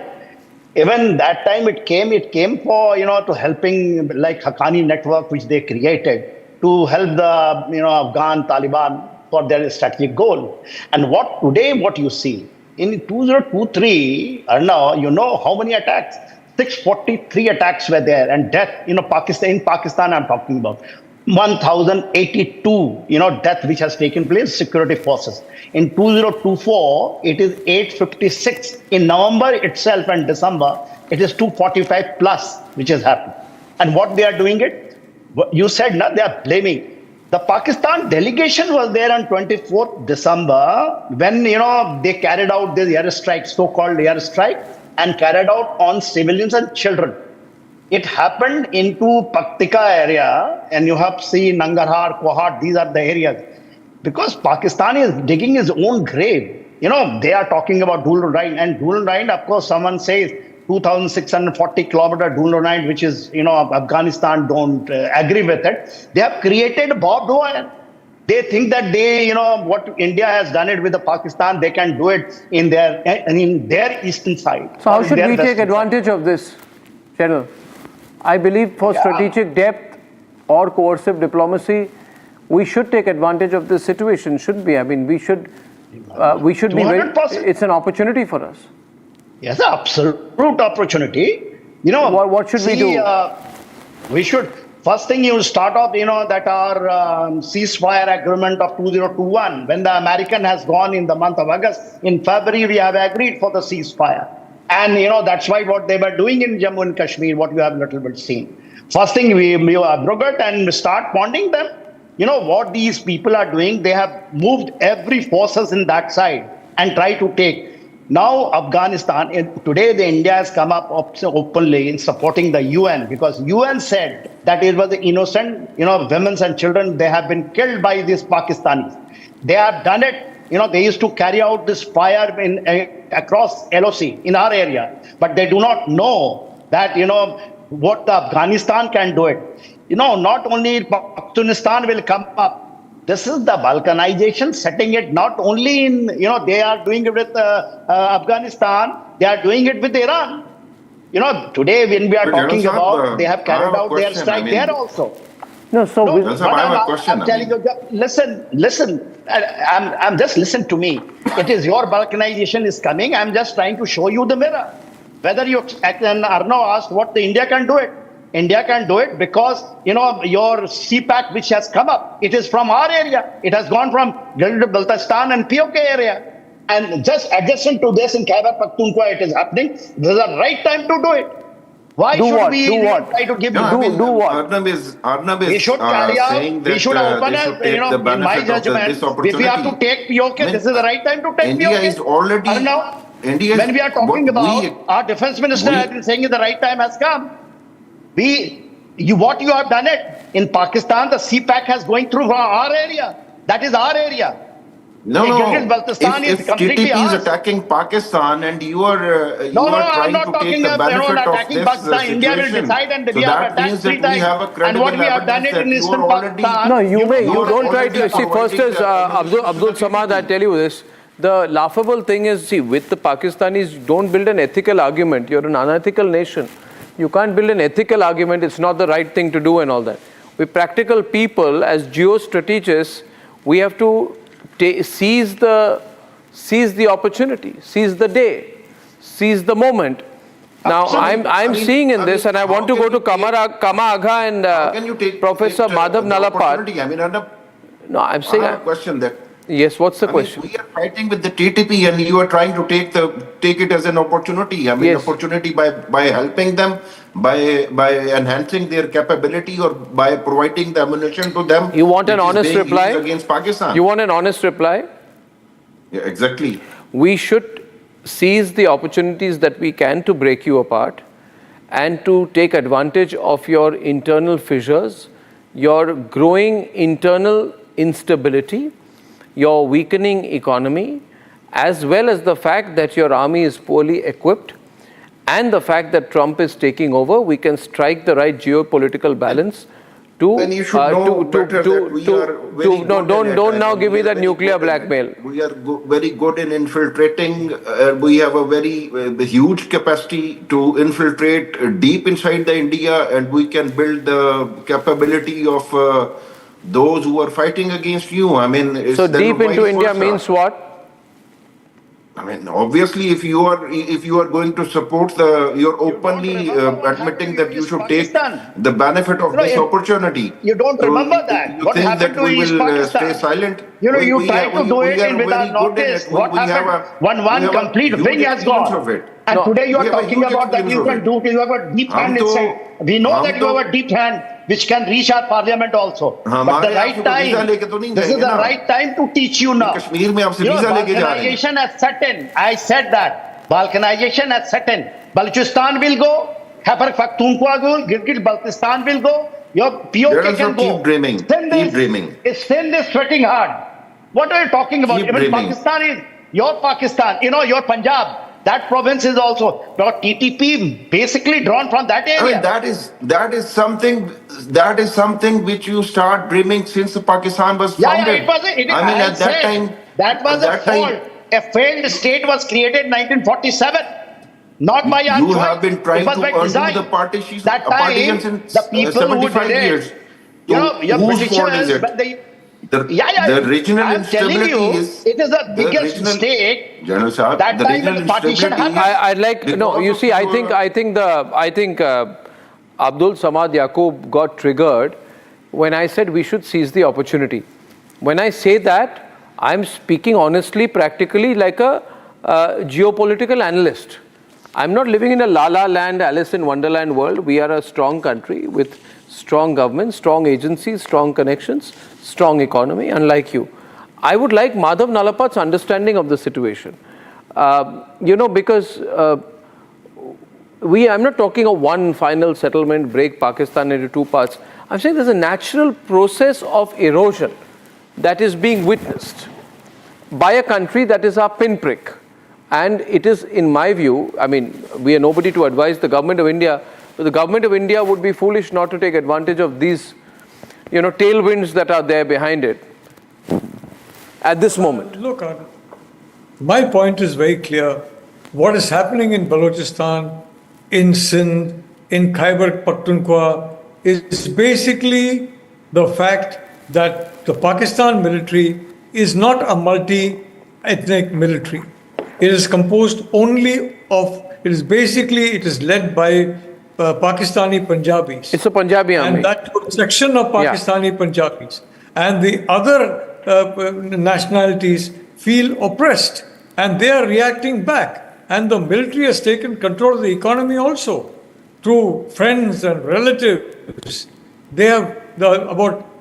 Q: Even that time it came for, to helping, like Haqqani network, which they created to help the, Afghan Taliban for their strategic goal. And what you see, in 2023, Arnab, how many attacks? 643 attacks were there, and death, in Pakistan I'm talking about. 1,082, death which has taken place, security forces. In 2024, it is 856. In November itself and December, it is 245 plus, which has happened. And what they are doing it? You said, they are blaming. The Pakistan delegation was there on 24th December when, they carried out this airstrike, so-called airstrike, and carried out on civilians and children. It happened into Paktika area, and you have seen Nangarhar, Kohat, these are the areas. Because Pakistan is digging his own grave. They are talking about Dhul Rhine, and Dhul Rhine, of course, someone says 2,640 kilometer Dhul Rhine, which is, Afghanistan don't agree with it. They have created barbed wire. They think that what India has done it with the Pakistan, they can do it in their eastern side.
G: So how should we take advantage of this, General? I believe for strategic depth or coercive diplomacy, we should take advantage of this situation, shouldn't we? I mean, we should be very, it's an opportunity for us.
Q: Yes, absolute opportunity.
G: What should we do?
Q: We should, first thing you start off, that our ceasefire agreement of 2021, when the American has gone in the month of August, in February, we have agreed for the ceasefire. And, that's why what they were doing in Jammu and Kashmir, what you have little bit seen. First thing, we abrogate and start bonding them. You know what these people are doing? They have moved every forces in that side and try to take. Now Afghanistan, today the India has come up openly in supporting the UN, because UN said that it was innocent, women and children, they have been killed by these Pakistanis. They have done it. They used to carry out this fire across LOC in our area, but they do not know that, what the Afghanistan can do it. Not only Pakistan will come up. This is the balkanization, setting it not only in, they are doing it with Afghanistan, they are doing it with Iran. Today when we are talking about, they have carried out their strike there also.
O: No, I have a question.
Q: I'm telling you, listen, I'm just listen to me. It is your balkanization is coming. I'm just trying to show you the mirror. Whether you, and Arnab asked what the India can do it. India can do it because, your CPAC which has come up, it is from our area. It has gone from Baltistan and POK area. And just adjacent to this in Khyber Pakhtunkhwa, it is happening. This is the right time to do it. Why should we try to give
O: do what? Arnab is
Q: we should carry out,
O: saying that
Q: we should open
O: they should take the
Q: in my
O: benefit of
Q: judgment,
O: this opportunity.
Q: if we have to take POK, this is the right time to take
O: India
Q: POK.
O: is already...
Q: Arnab, when we are talking about, our defense minister has been saying the right time has come. What you have done it in Pakistan, the CPAC has going through our area. That is our area.
O: No.
Q: Baltistan
O: If TTP is attacking Pakistan and you are trying to take the benefit of this
Q: Pakistan, India will decide and we have attacked 3 times. And what we have done it in Eastern Pakistan.
G: No, you don't try to see. First is Abdul Samad. I tell you this. The laughable thing is, see, with the Pakistanis, don't build an ethical argument. You're an unethical nation. You can't build an ethical argument. It's not the right thing to do and all that. We practical people, as geostrategists, we have to seize the opportunity, seize the day, seize the moment. Now, I'm seeing in this, and I want to go to Kama Agha and Professor Madhav Nalapad. No, I'm saying...
O: I have a question there.
G: Yes, what's the question?
O: We are fighting with the TTP and you are trying to take it as an opportunity. Opportunity by helping them, by enhancing their capability, or by providing the ammunition to them.
G: You want an honest reply?
O: Against Pakistan.
G: You want an honest reply?
O: Yeah, exactly.
G: We should seize the opportunities that we can to break you apart and to take advantage of your internal fissures, your growing internal instability, your weakening economy, as well as the fact that your army is poorly equipped and the fact that Trump is taking over. We can strike the right geopolitical balance to...
O: Then you should know better that we are very good
G: don't now give me that nuclear blackmail.
O: We are very good in infiltrating. We have a very huge capacity to infiltrate deep inside the India, and we can build the capability of those who are fighting against you.
G: So deep into India means what?
O: Obviously, if you are going to support you're openly admitting that you should take the benefit of this opportunity.
Q: You don't remember that.
O: You
Q: what
O: think
Q: happened
O: that
Q: to
O: we
Q: East
O: will
Q: Pakistan?
O: stay silent?
Q: You try to do it with our notice. What happened? One complete wing has gone. And today you are talking about that you can do, you have a deep hand itself. We know that you have a deep hand which can reach our parliament also. But the right time, this is the right time to teach you now. Balkanization has set in. I said that. Balkanization has set in. Balochistan will go. Khyber Pakhtunkhwa will go. Gilgit-Baltistan will go. Your POK can go.
O: Keep dreaming. Keep dreaming.
Q: Sindh is sweating hard. What are you talking about? Even Pakistan is your Pakistan. Your Punjab. That province is also TTP basically drawn from that area.
O: That is something which you start dreaming since Pakistan was founded.
Q: At that time that was a fault. A failed state was created in 1947. Not by our choice.
O: You have been trying to undo the partitions since
Q: the people
O: 75 years. Whose fault is it? The regional instability is...
Q: It is the biggest state.
O: General Saab,
Q: that
O: the
Q: time
O: regional
Q: partition
O: instability
G: I'd like... No, you see, I think Abdul Samad Yaqub got triggered when I said we should seize the opportunity. When I say that, I'm speaking honestly, practically like a geopolitical analyst. I'm not living in a la la land, Alice in Wonderland world. We are a strong country with strong government, strong agencies, strong connections, strong economy, unlike you. I would like Madhav Nalapat's understanding of the situation. Because I'm not talking of one final settlement, break Pakistan into two parts. I'm saying there's a natural process of erosion that is being witnessed by a country that is our pinprick. And it is, in my view, I mean, we are nobody to advise the government of India, but the government of India would be foolish not to take advantage of these, tailwinds that are there behind it at this moment.
P: Look, my point is very clear. What is happening in Balochistan, in Sindh, in Khyber Pakhtunkhwa is basically the fact that the Pakistan military is not a multi-ethnic military. It is composed only of, it is led by Pakistani Punjabis.
G: It's a Punjabi army.
P: And that section of Pakistani Punjabis. And the other nationalities feel oppressed and they are reacting back. And the military has taken control of the economy also through friends and relatives. They have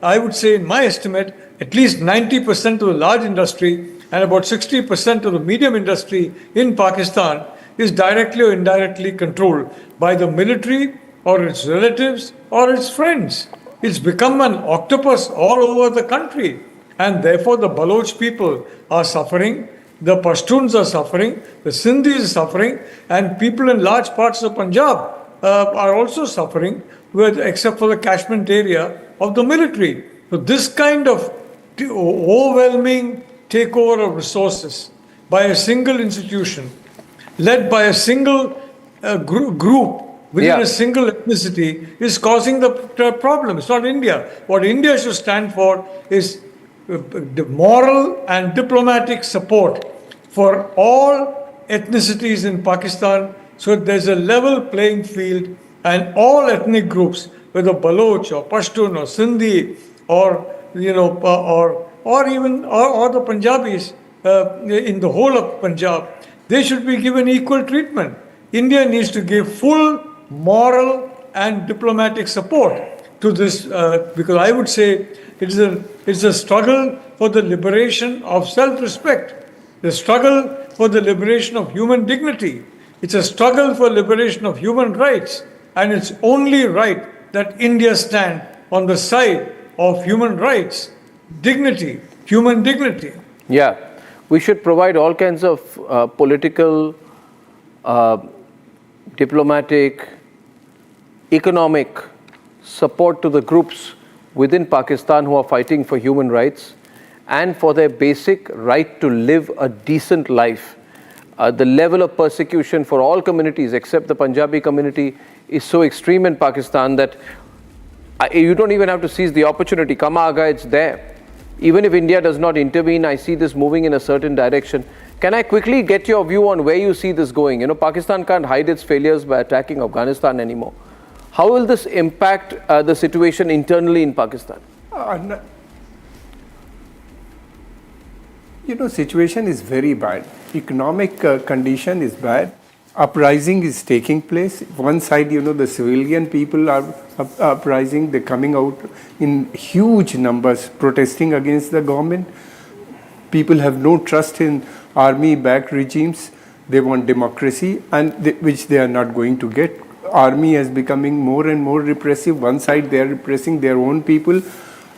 P: I would say in my estimate, at least 90% of the large industry and about 60% of the medium industry in Pakistan is directly or indirectly controlled by the military or its relatives or its friends. It's become an octopus all over the country. And therefore the Baloch people are suffering, the Pashtuns are suffering, the Sindhis are suffering, and people in large parts of Punjab are also suffering, except for the catchment area of the military. So this kind of overwhelming takeover of resources by a single institution, led by a single group within a single ethnicity, is causing the problem. It's not India. What India should stand for is the moral and diplomatic support for all ethnicities in Pakistan, so there's a level playing field and all ethnic groups, whether Baloch or Pashtun or Sindhi or the Punjabis in the whole of Punjab, they should be given equal treatment. India needs to give full moral and diplomatic support to this because I would say it's a struggle for the liberation of self-respect, the struggle for the liberation of human dignity. It's a struggle for liberation of human rights, and it's only right that India stand on the side of human rights, dignity, human dignity.
G: Yeah, we should provide all kinds of political, diplomatic, economic support to the groups within Pakistan who are fighting for human rights and for their basic right to live a decent life. The level of persecution for all communities except the Punjabi community is so extreme in Pakistan that you don't even have to seize the opportunity. Kama aga, it's there. Even if India does not intervene, I see this moving in a certain direction. Can I quickly get your view on where you see this going? Pakistan can't hide its failures by attacking Afghanistan anymore. How will this impact the situation internally in Pakistan?
N: Situation is very bad. Economic condition is bad. Uprising is taking place. One side, the civilian people are uprising. They're coming out in huge numbers protesting against the government. People have no trust in army-backed regimes. They want democracy, and which they are not going to get. Army is becoming more and more repressive. One side, they are repressing their own people.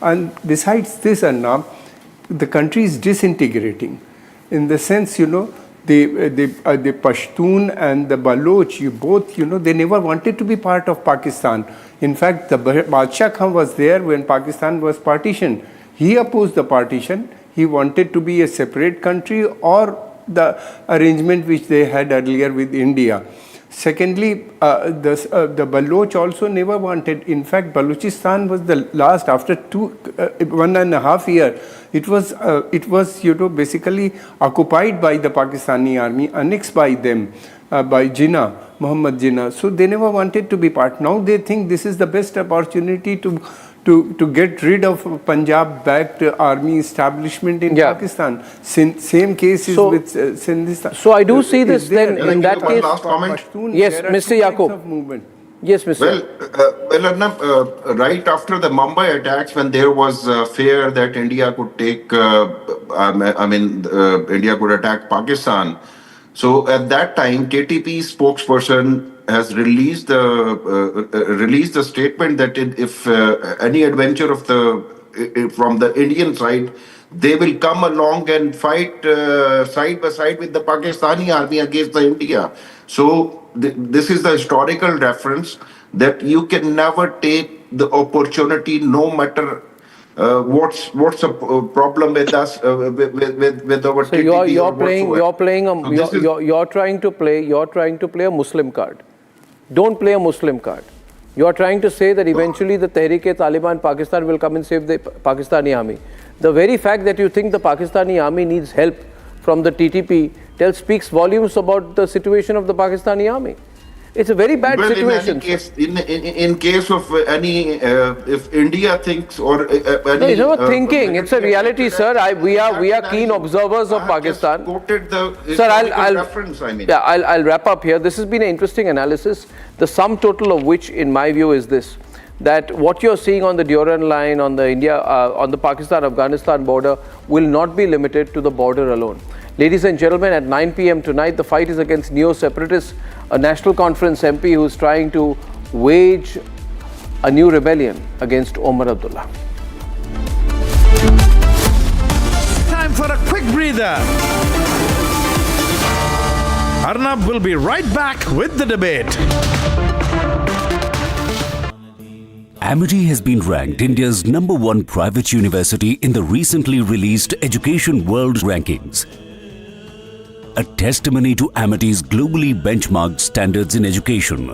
N: And besides this, Arnab, the country is disintegrating. In the sense, the Pashtun and the Baloch, both, they never wanted to be part of Pakistan. In fact, the Badshah Khan was there when Pakistan was partitioned. He opposed the partition. He wanted to be a separate country or the arrangement which they had earlier with India. Secondly, the Baloch also never wanted. In fact, Balochistan was the last, after 1.5 years, it was basically occupied by the Pakistani army, annexed by them, by Muhammad Jinnah. So they never wanted to be part. Now they think this is the best opportunity to to get rid of Punjab-backed army establishment in Pakistan. Same case is with Sindhistan.
G: So I do see this then in that
O: one
G: case.
O: last comment.
G: Yes, Mr. Yaqub. Yes, Mr.
O: Well, Arnab, right after the Mumbai attacks, when there was fear that India could take, India could attack Pakistan. So at that time, KTP spokesperson has released the statement that if any adventure of from the Indian side, they will come along and fight side by side with the Pakistani army against the India. So this is the historical reference that you can never take the opportunity, no matter what's the problem with us with our.
G: So you're trying to play a Muslim card. Don't play a Muslim card. You are trying to say that eventually the Tehreek-e-Taliban Pakistan will come and save the Pakistani army. The very fact that you think the Pakistani army needs help from the TTP speaks volumes about the situation of the Pakistani army. It's a very bad situation.
O: In case of any, if India thinks or any,
G: no, it's not thinking. It's a reality, sir. We are keen observers of Pakistan. Sir, I'll wrap up here. This has been an interesting analysis. The sum total of which, in my view, is this: that what you're seeing on the Durand line, on the on the Pakistan-Afghanistan border, will not be limited to the border alone. Ladies and gentlemen, at 9 p.m. tonight, the fight is against neo-separatists, a National Conference MP who's trying to wage a new rebellion against Omar Abdullah.
F: Time for a quick breather. Arnab will be right back with the debate.
R: Amity has been ranked India's #1 private university in the recently released Education World Rankings. A testimony to Amity's globally benchmarked standards in education.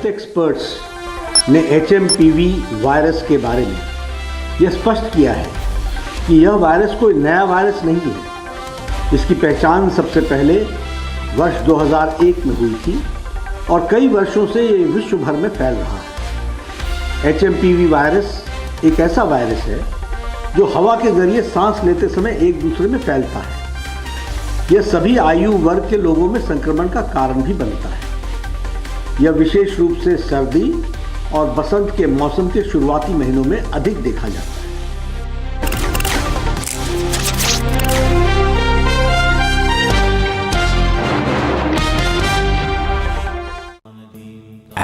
S: Experts ने HMPV virus के बारे में यह स्पष्ट किया है कि यह वायरस कोई नया वायरस नहीं है। इसकी पहचान सबसे पहले वर्ष 2001 में हुई थी और कई वर्षों से ये विश्व भर में फैल रहा है। HMPV वायरस एक ऐसा वायरस है जो हवा के जरिए सांस लेते समय एक दूसरे में फैलता है। यह सभी आयु वर्ग के लोगों में संक्रमण का कारण भी बनता है। यह विशेष रूप से सर्दी और बसंत के मौसम के शुरुआती महीनों में अधिक देखा जाता है।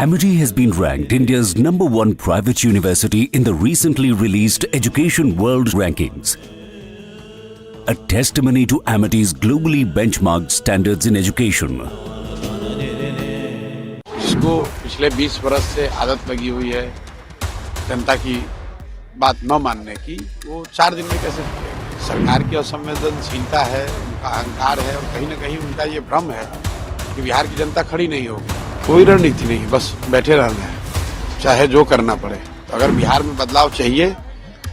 R: Amity has been ranked India's #1 private university in the recently released Education World Rankings. A testimony to Amity's globally benchmarked standards in education.
T: जिसको पिछले 20 वर्ष से आदत लगी हुई है जनता की बात न मानने की, वो 4 दिन में कैसे चलेगा? सरकार की असंवेदनशीलता है, उनका अहंकार है और कहीं न कहीं उनका ये भ्रम है कि बिहार की जनता खड़ी नहीं होगी। कोई रणनीति नहीं, बस बैठे रहना है, चाहे जो करना पड़े। तो अगर बिहार में बदलाव चाहिए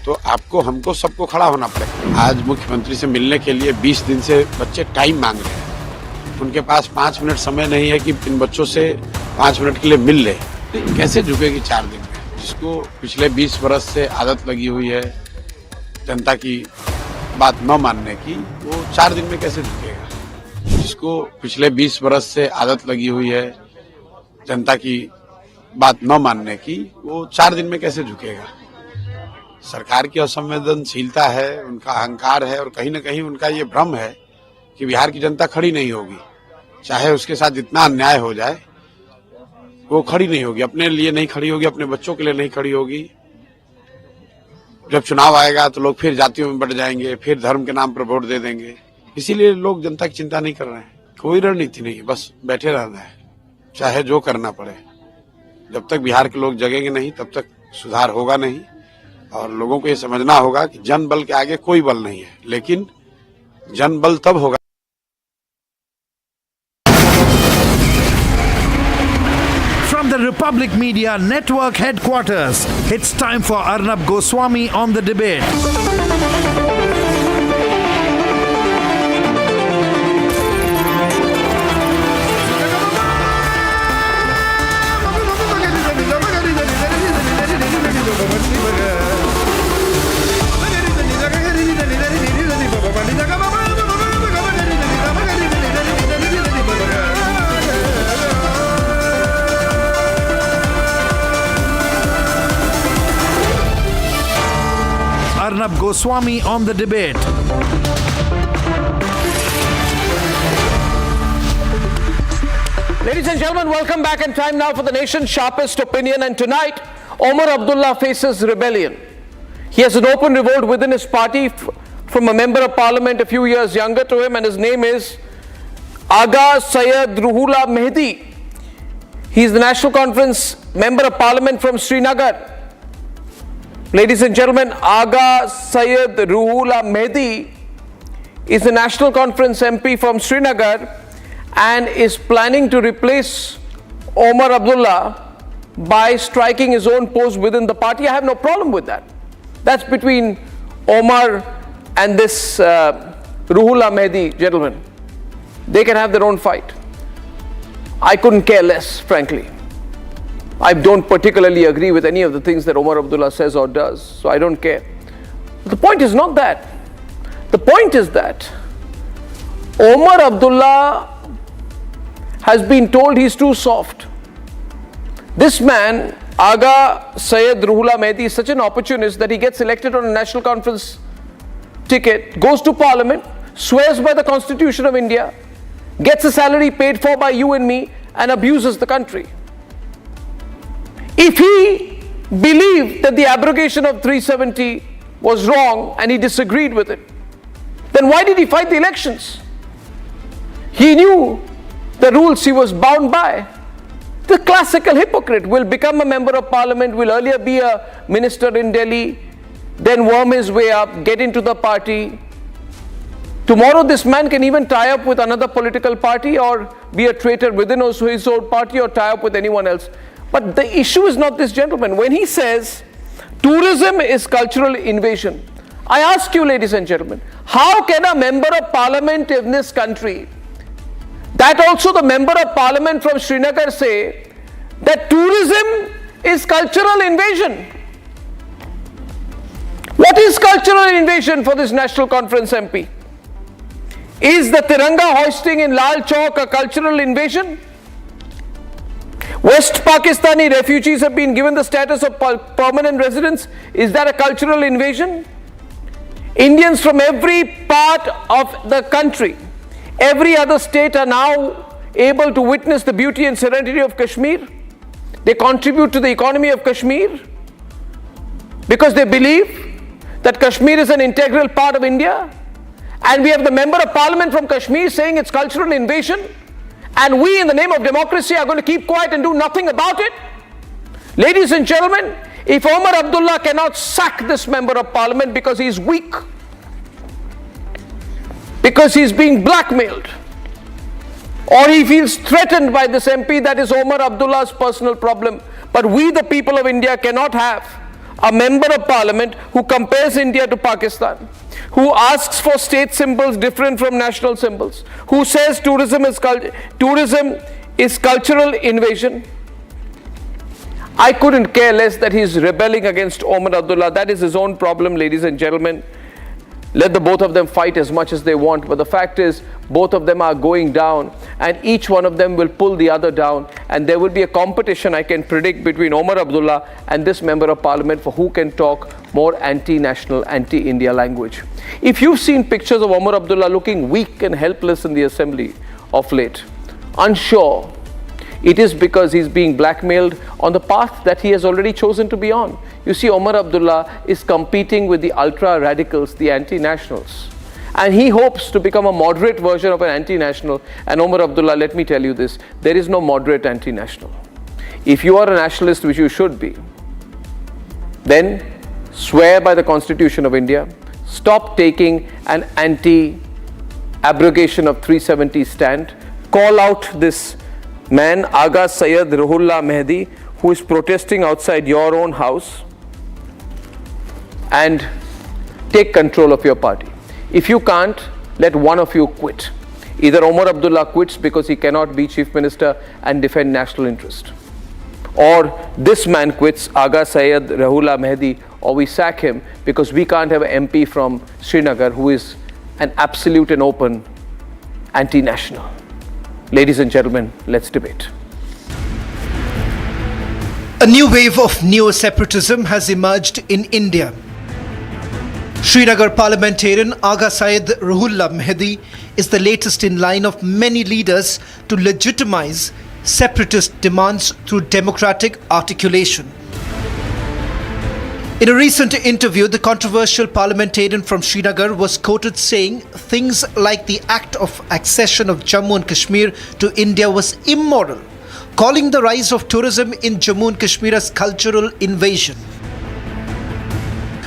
T: तो आपको हमको सबको खड़ा होना पड़ेगा। आज मुख्यमंत्री से मिलने के लिए 20 दिन से बच्चे टाइम मांग रहे हैं। उनके पास 5 मिनट समय नहीं है कि इन बच्चों से 5 मिनट के लिए मिल ले। कैसे झुकेगी 4 दिन में? जिसको पिछले 20 वर्ष से आदत लगी हुई है जनता की बात न मानने की, वो 4 दिन में कैसे झुकेगा? जिसको पिछले 20 वर्ष से आदत लगी हुई है जनता की बात न मानने की, वो 4 दिन में कैसे झुकेगा? सरकार की असंवेदनशीलता है, उनका अहंकार है और कहीं न कहीं उनका ये भ्रम है कि बिहार की जनता खड़ी नहीं होगी। चाहे उसके साथ जितना अन्याय हो जाए, वो खड़ी नहीं होगी। अपने लिए नहीं खड़ी होगी, अपने बच्चों के लिए नहीं खड़ी होगी। जब चुनाव आएगा तो लोग फिर जातियों में बढ़ जाएंगे, फिर धर्म के नाम पर वोट दे देंगे। इसीलिए लोग जनता की चिंता नहीं कर रहे हैं। कोई रणनीति नहीं है, बस बैठे रहना है, चाहे जो करना पड़े। जब तक बिहार के लोग जगेंगे नहीं, तब तक सुधार होगा नहीं। और लोगों को ये समझना होगा कि जन बल के आगे कोई बल नहीं है, लेकिन जन बल तब होगा।
F: From the Republic Media Network headquarters, it's time for Arnab Goswami on the debate. Arnab Goswami on the debate.
G: Ladies and gentlemen, welcome back, and time now for the nation's sharpest opinion. And tonight, Omar Abdullah faces rebellion. He has an open revolt within his party from a member of parliament a few years younger to him, and his name is Aga Syed Ruhullah Mehdi. He is the National Conference member of parliament from Srinagar. Ladies and gentlemen, Aga Syed Ruhullah Mehdi is the National Conference MP from Srinagar and is planning to replace Omar Abdullah by striking his own pose within the party. I have no problem with that. That's between Omar and this Ruhullah Mehdi gentleman. They can have their own fight. I couldn't care less, frankly. I don't particularly agree with any of the things that Omar Abdullah says or does, so I don't care. But the point is not that. The point is that Omar Abdullah has been told he's too soft. This man, Aga Syed Ruhullah Mehdi, is such an opportunist that he gets elected on a National Conference ticket, goes to Parliament, swears by the Constitution of India, gets a salary paid for by you and me, and abuses the country. If he believed that the abrogation of 370 was wrong and he disagreed with it, then why did he fight the elections? He knew the rules he was bound by. The classical hypocrite will become a member of parliament, will earlier be a minister in Delhi, then worm his way up, get into the party. Tomorrow this man can even tie up with another political party or be a traitor within his own party or tie up with anyone else. But the issue is not this gentleman. When he says tourism is cultural invasion, I ask you, ladies and gentlemen, how can a member of parliament in this country, that also the member of parliament from Srinagar, say that tourism is cultural invasion? What is cultural invasion for this National Conference MP? Is the Tiranga hoisting in Lal Chowk a cultural invasion? West Pakistani refugees have been given the status of permanent residents. Is that a cultural invasion? Indians from every part of the country, every other state, are now able to witness the beauty and serenity of Kashmir. They contribute to the economy of Kashmir because they believe that Kashmir is an integral part of India. And we have the member of parliament from Kashmir saying it's cultural invasion. And we, in the name of democracy, are going to keep quiet and do nothing about it? Ladies and gentlemen, if Omar Abdullah cannot sack this member of parliament because he's weak, because he's being blackmailed, or he feels threatened by this MP, that is Omar Abdullah's personal problem. But we, the people of India, cannot have A member of parliament who compares India to Pakistan, who asks for state symbols different from national symbols, who says tourism is cultural invasion. I couldn't care less that he's rebelling against Omar Abdullah. That is his own problem, ladies and gentlemen. Let the both of them fight as much as they want, but the fact is both of them are going down and each one of them will pull the other down, and there will be a competition, I can predict, between Omar Abdullah and this member of parliament for who can talk more anti-national, anti-India language. If you've seen pictures of Omar Abdullah looking weak and helpless in the assembly of late, unsure, it is because he's being blackmailed on the path that he has already chosen to be on. You see, Omar Abdullah is competing with the ultra-radicals, the anti-nationals. And he hopes to become a moderate version of an anti-national. And Omar Abdullah, let me tell you this, there is no moderate anti-national. If you are a nationalist, which you should be, then swear by the Constitution of India, stop taking an anti-abrogation of 370 stand, call out this man, Agha Syed Ruhullah Mehdi, who is protesting outside your own house, and take control of your party. If you can't, let one of you quit. Either Omar Abdullah quits because he cannot be chief minister and defend national interest, or this man quits, Agha Syed Ruhullah Mehdi, or we sack him because we can't have an MP from Srinagar who is an absolute and open anti-national. Ladies and gentlemen, let's debate.
H: A new wave of neo-separatism has emerged in India. Srinagar parliamentarian Agha Syed Ruhullah Mehdi is the latest in line of many leaders to legitimize separatist demands through democratic articulation. In a recent interview, the controversial parliamentarian from Srinagar was quoted saying things like the act of accession of Jammu and Kashmir to India was immoral, calling the rise of tourism in Jammu and Kashmir as cultural invasion.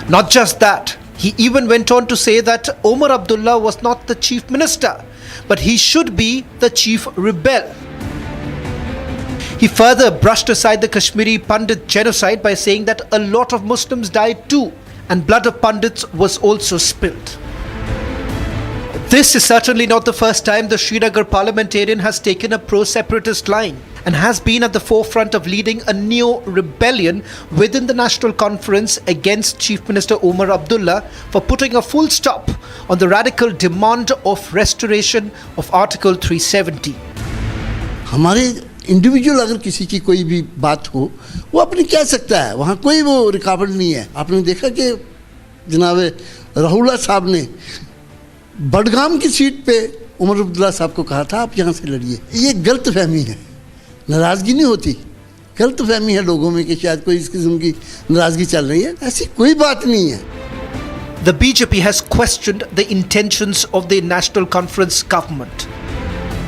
H: Not just that, he even went on to say that Omar Abdullah was not the chief minister, but he should be the chief rebel. He further brushed aside the Kashmiri Pandit genocide by saying that a lot of Muslims died too, and blood of Pandits was also spilled. This is certainly not the first time the Srinagar parliamentarian has taken a pro-separatist line and has been at the forefront of leading a neo-rebellion within the National Conference against Chief Minister Omar Abdullah for putting a full stop on the radical demand of restoration of Article 370.
U: Individual अगर किसी की कोई भी बात हो वो अपनी कह सकता है, वहाँ कोई वो रुकावट नहीं है। आपने देखा कि जनाब राहुल्ला साहब ने बडगाम की सीट पे उमर अब्दुल्ला साहब को कहा था आप यहाँ से लड़िए। ये गलत फहमी है, नाराज़गी नहीं होती, गलत फहमी है लोगों में कि शायद कोई इस किस्म की नाराज़गी चल रही है, ऐसी कोई बात नहीं है।
H: The BJP has questioned the intentions of the National Conference government.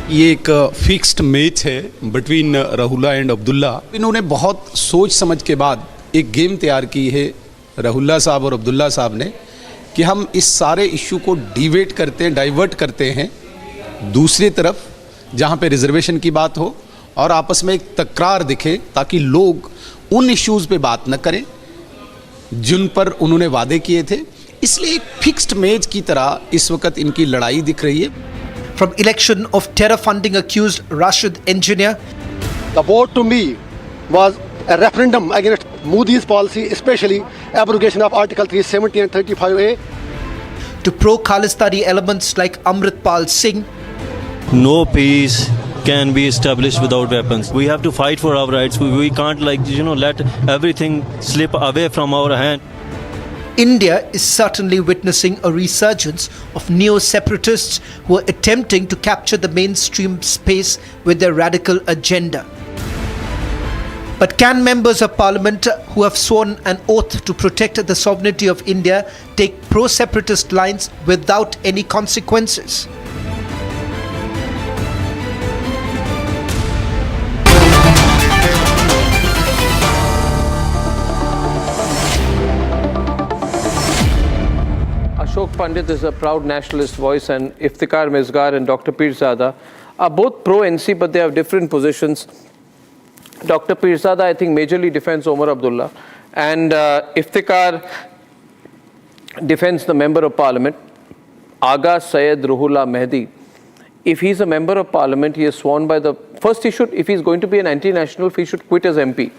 V: ये एक फिक्स्ड मैच है बिटवीन राहुल्ला एंड अब्दुल्ला। इन्होंने बहुत सोच समझ के बाद एक गेम तैयार की है राहुल्ला साहब और अब्दुल्ला साहब ने कि हम इस सारे इशू को डिवेट करते हैं, डाइवर्ट करते हैं दूसरी तरफ जहां पे रिजर्वेशन की बात हो और आपस में एक तकरार दिखे ताकि लोग उन इश्यूज़ पे बात न करें जिन पर उन्होंने वादे किए थे। इसलिए एक फिक्स्ड मैच की तरह इस वक्त इनकी लड़ाई दिख रही है।
H: From election of terror funding accused Rashid engineer.
W: The vote to me was a referendum against Modi's policy, especially abrogation of Article 370 and 35A.
H: To pro-Khalistani elements like Amritpal Singh.
X: No peace can be established without weapons. We have to fight for our rights. We can't let everything slip away from our hand.
H: India is certainly witnessing a resurgence of neo-separatists who are attempting to capture the mainstream space with their radical agenda. But can members of parliament who have sworn an oath to protect the sovereignty of India take pro-separatist lines without any consequences?
G: Ashok Pandit is a proud nationalist voice, and Iftikhar Misgar and Dr. Pirzada are both pro-NC, but they have different positions. Dr. Pirzada, I think, majorly defends Omar Abdullah, and Iftikhar defends the Member of Parliament, Agha Syed Ruhullah Mehdi. If he's a Member of Parliament, he is sworn by the... First, he should, if he's going to be an anti-national, he should quit as MP.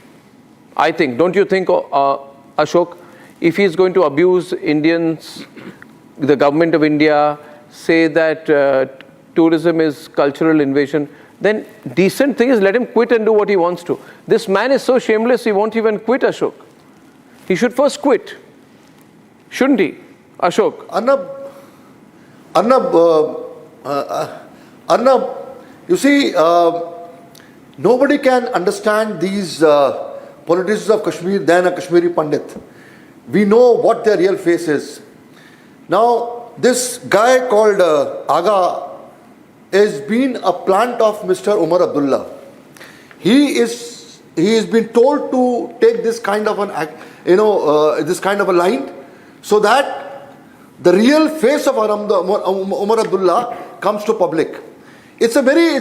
G: I think. Don't you think, Ashok? If he's going to abuse Indians, the government of India, say that tourism is cultural invasion, then decent thing is let him quit and do what he wants to. This man is so shameless, he won't even quit, Ashok. He should first quit. Shouldn't he, Ashok?
W: Arnab, you see, nobody can understand these politicians of Kashmir than a Kashmiri Pandit. We know what their real face is. Now, this guy called Agha has been a plant of Mr. Umar Abdullah. He has been told to take this kind of this kind of a line, so that the real face of Umar Abdullah comes to public. It's a very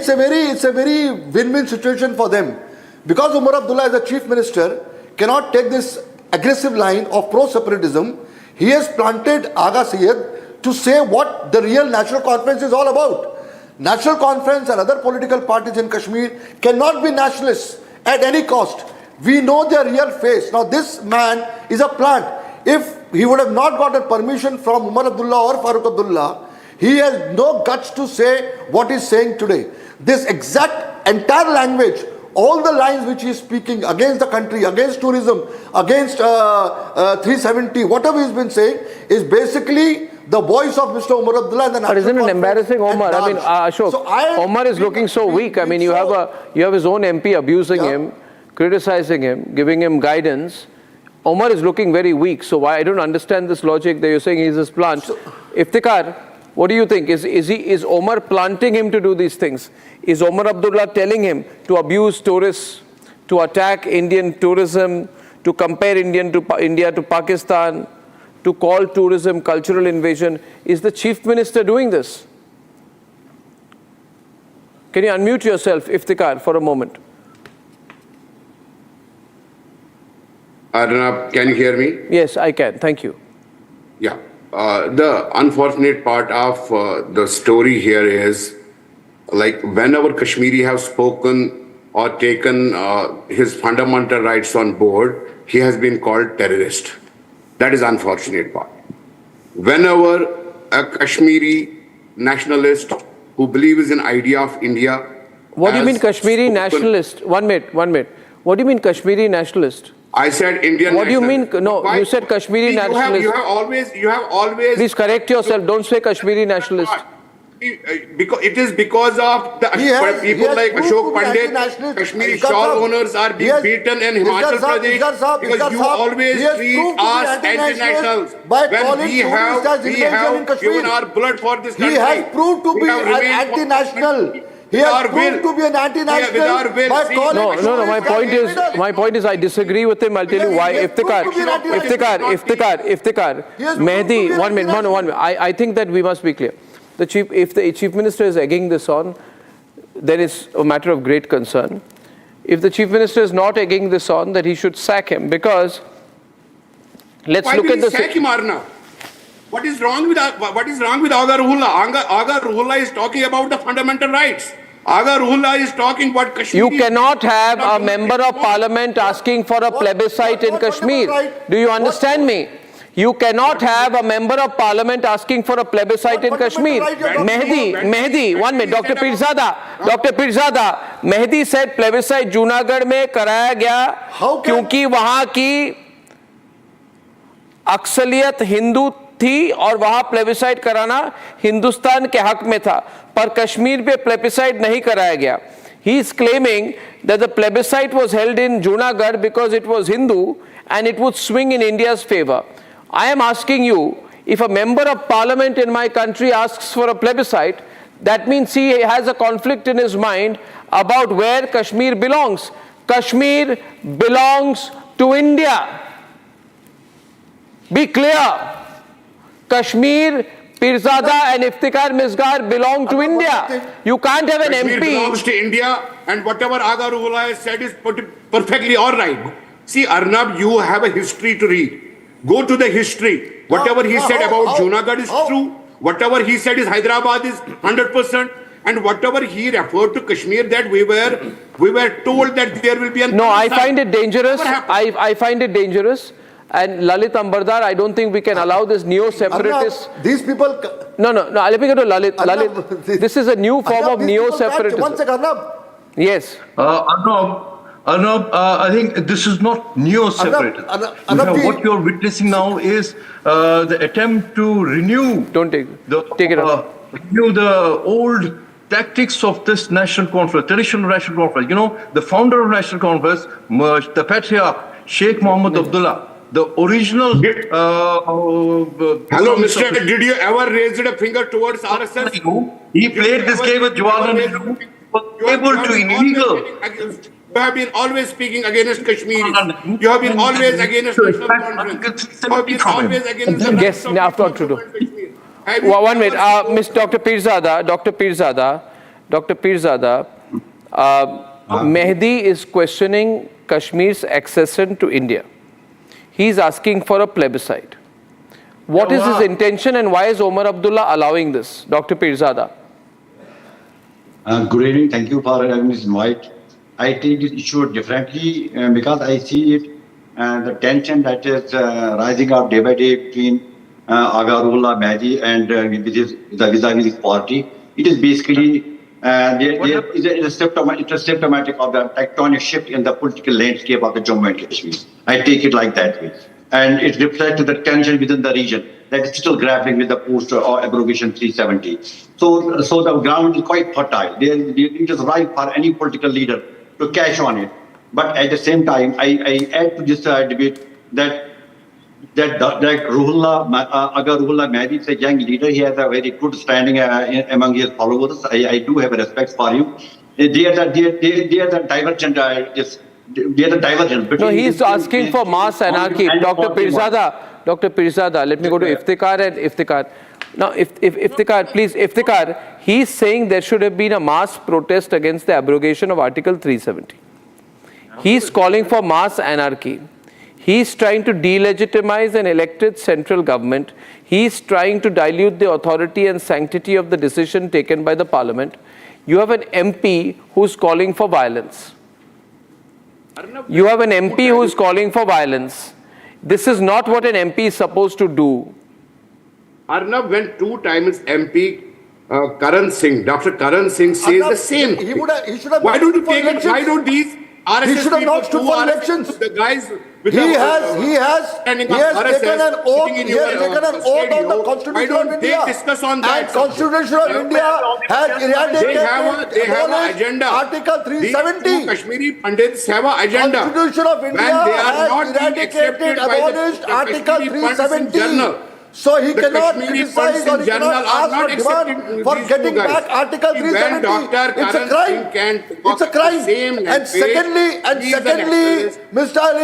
W: win-win situation for them, because Umar Abdullah, as a chief minister, cannot take this aggressive line of pro-separatism. He has planted Agha Syed to say what the real National Conference is all about. National Conference and other political parties in Kashmir cannot be nationalists at any cost. We know their real face. Now, this man is a plant. If he would have not gotten permission from Umar Abdullah or Farooq Abdullah, he has no guts to say what he's saying today. This exact entire language, all the lines which he is speaking against the country, against tourism, against 370, whatever he's been saying, is basically the voice of Mr. Umar Abdullah. And the
G: but isn't it embarrassing, Omar? I mean, Ashok, so Omar is looking so weak. I mean, you have his own MP abusing him, criticizing him, giving him guidance. Omar is looking very weak. So why? I don't understand this logic that you're saying he's this plant. Iftikhar, what do you think? Is Omar planting him to do these things? Is Omar Abdullah telling him to abuse tourists, to attack Indian tourism, to compare India to Pakistan, to call tourism cultural invasion? Is the chief minister doing this? Can you unmute yourself, Iftikhar, for a moment?
A: Arnab, can you hear me?
G: Yes, I can. Thank you.
A: Yeah. The unfortunate part of the story here is, like, whenever Kashmiri have spoken or taken his fundamental rights on board, he has been called terrorist. That is unfortunate part. Whenever a Kashmiri nationalist who believes in idea of India...
G: What do you mean Kashmiri nationalist? One minute. What do you mean Kashmiri nationalist?
A: I said Indian.
G: What do you mean? No, you said Kashmiri nationalist.
A: You have always.
G: Please correct yourself. Don't say Kashmiri nationalist.
A: Because it is because of the people like Ashok Pandit, Kashmiri shawl owners are being beaten in Himachal Pradesh because you always treat us anti-nationals. When we have given our blood for this country.
W: He has proved to be an anti-national. He has proved to be an anti-national by calling...
G: No. My point is I disagree with him. I'll tell you why. Iftikhar. Mehdi, 1 minute. No. I think that we must be clear. If the chief minister is egging this on, then it's a matter of great concern. If the chief minister is not egging this on, that he should sack him, because let's look at the...
A: Why will he sack him, Arnab? What is wrong with Agha Ruhullah? Agha Ruhullah is talking about the fundamental rights. Agha Ruhullah is talking about Kashmir.
G: You cannot have a member of parliament asking for a plebiscite in Kashmir. Do you understand me? You cannot have a member of parliament asking for a plebiscite in Kashmir. Mehdi, 1 minute. Dr. Pirzada, Mehdi said plebiscite Junagadh में कराया गया क्योंकि वहाँ की अक्सरियत हिंदू थी और वहां प्लेबिसाइट कराना हिंदुस्तान के हक में था, पर कश्मीर पे प्लेबिसाइट नहीं कराया गया. He is claiming that the plebiscite was held in Junagadh because it was Hindu and it would swing in India's favor. I am asking you, if a member of parliament in my country asks for a plebiscite, that means he has a conflict in his mind about where Kashmir belongs. Kashmir belongs to India. Be clear. Kashmir, Pirzada and Iftikhar Misgar belong to India. You can't have an
A: Kashmir
G: MP.
A: belongs to India, and whatever Agha Ruhullah has said is perfectly all right. See, Arnab, you have a history to read. Go to the history. Whatever he said about Junagadh is true. Whatever he said is Hyderabad is 100%. And whatever he referred to Kashmir, that we were told that there will be a...
G: No, I find it dangerous. I find it dangerous. And Lalit Ambardar, I don't think we can allow this neo-separatist...
W: These people...
G: No, let me go to Lalit. Lalit, this is a new form of neo-separatism.
W: One second, Arnab.
G: Yes.
B: Arnab, I think this is not neo-separatism. What you're witnessing now is the attempt to renew... renew the old tactics of this national conference, traditional national conference. You know, the founder of national conference, the patriarch, Sheikh Mohammed Abdullah, the original...
A: Hello, Mr. Did you ever raise a finger towards RSS?
B: He played this game with Jawaharlal Nehru, able to illegal...
A: You have been always speaking against Kashmir. You have been always against national conference. You have been always against the
G: Yes, after to do. 1 minute, Dr. Pirzada, Mehdi is questioning Kashmir's accession to India. He's asking for a plebiscite. What is his intention and why is Omar Abdullah allowing this? Dr. Pirzada.
C: Good evening. Thank you for having this invite. I take this issue differently because I see it the tension that is rising up day by day between Agarullah Mehdi and vis-a-vis his party. It is basically it's symptomatic of the tectonic shift in the political landscape of the Jammu and Kashmir. I take it like that way. And it reflects the tension within the region that is still grappling with the post-abrogation 370. So the ground is quite fertile. It is ripe for any political leader to cash on it. But at the same time, I add to this debate that Ruhullah Mehdi is a young leader. He has a very good standing among his followers. I do have a respect for him. They are the divergent. They are the divergent.
G: No, he's asking for mass anarchy. Dr. Pirzada, let me go to Iftikhar and Iftikhar. Now, Iftikhar, please, Iftikhar, he's saying there should have been a mass protest against the abrogation of Article 370. He's calling for mass anarchy. He's trying to delegitimize an elected central government. He's trying to dilute the authority and sanctity of the decision taken by the parliament. You have an MP who's calling for violence. You have an MP who's calling for violence. This is not what an MP is supposed to do.
A: Arnab, when 2 times MP Karan Singh, Dr. KaranIngh says the same.
W: He should have
A: why don't you take it? Why don't these RSS
W: he should have not stood for elections.
A: The guys with
W: he has taken an oath. He has taken an oath on the Constitution of India.
A: Discuss on that.
W: And Constitution of India has eradicated.
A: They have an agenda.
W: Article 370.
A: These Kashmiri Pandits have an agenda.
W: Constitution of India has eradicated, abolished Article 370. So he cannot criticize or he cannot ask for demand for getting back Article 370. It's a crime. It's a crime. And secondly, Mr. Ali,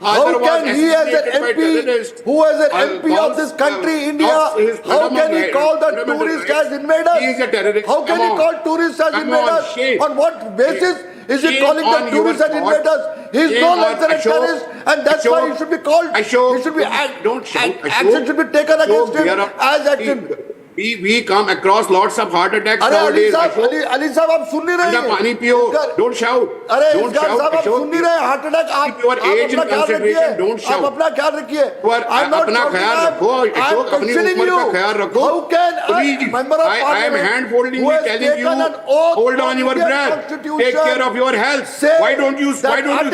W: how can he as an MP, who as an MP of this country, India, how can he call the tourists as invaders? How can he call tourists as invaders? On what basis is he calling the tourists as invaders? He is no less than a terrorist, and that's why he should be called. He should be action should be taken against him as action.
A: We come across lots of heart attacks nowadays.
W: Ali sahab, आप सुन नहीं रहे हैं?
A: पानी पियो. Don't shout.
W: Don't shout. आप सुन नहीं रहे हैं? Heart attack.
A: Keep your age in consideration. Don't shout.
W: आप अपना ख्याल रखिए. I'm not shouting. I'm questioning you. How can a member of
A: I am hand holding you, telling you, hold on your breath. Take care of your health. Why don't you shout on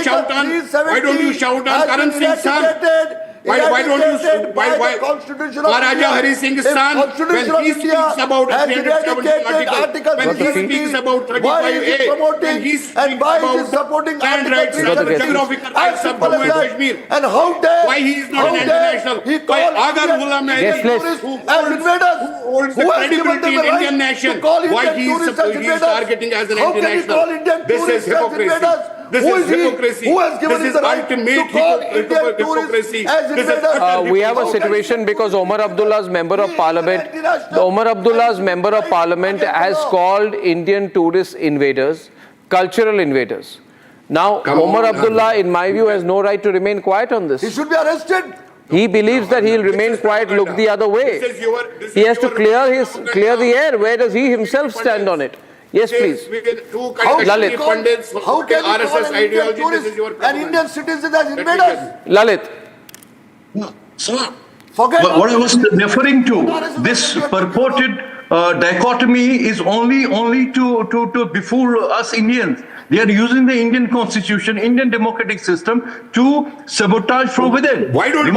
A: Karan Singh's son? Why don't you Maharaja Hari Singh's son, when he speaks about 370 article, when he speaks about 35A, when he speaks about land rights, geographical rights of Jammu and Kashmir,
W: and how dare
A: why he is not an international? Why Agarullah Mehdi, who holds the credibility in Indian nation, why he is targeting as an international? This is hypocrisy. This is hypocrisy.
W: Who has given him the right to call Indian tourists as invaders?
G: We have a situation because Omar Abdullah's member of parliament, has called Indian tourists invaders, cultural invaders. Now, Omar Abdullah, in my view, has no right to remain quiet on this.
W: He should be arrested.
G: He believes that he'll remain quiet, look the other way. He has to clear the air. Where does he himself stand on it? Yes, please. Lalit.
W: How can you call an Indian tourist an Indian citizen as invaders?
G: Lalit.
W: Forget
B: What I was referring to, this purported dichotomy is only to befool us Indians. They are using the Indian constitution, Indian democratic system to sabotage from within.
A: Why don't you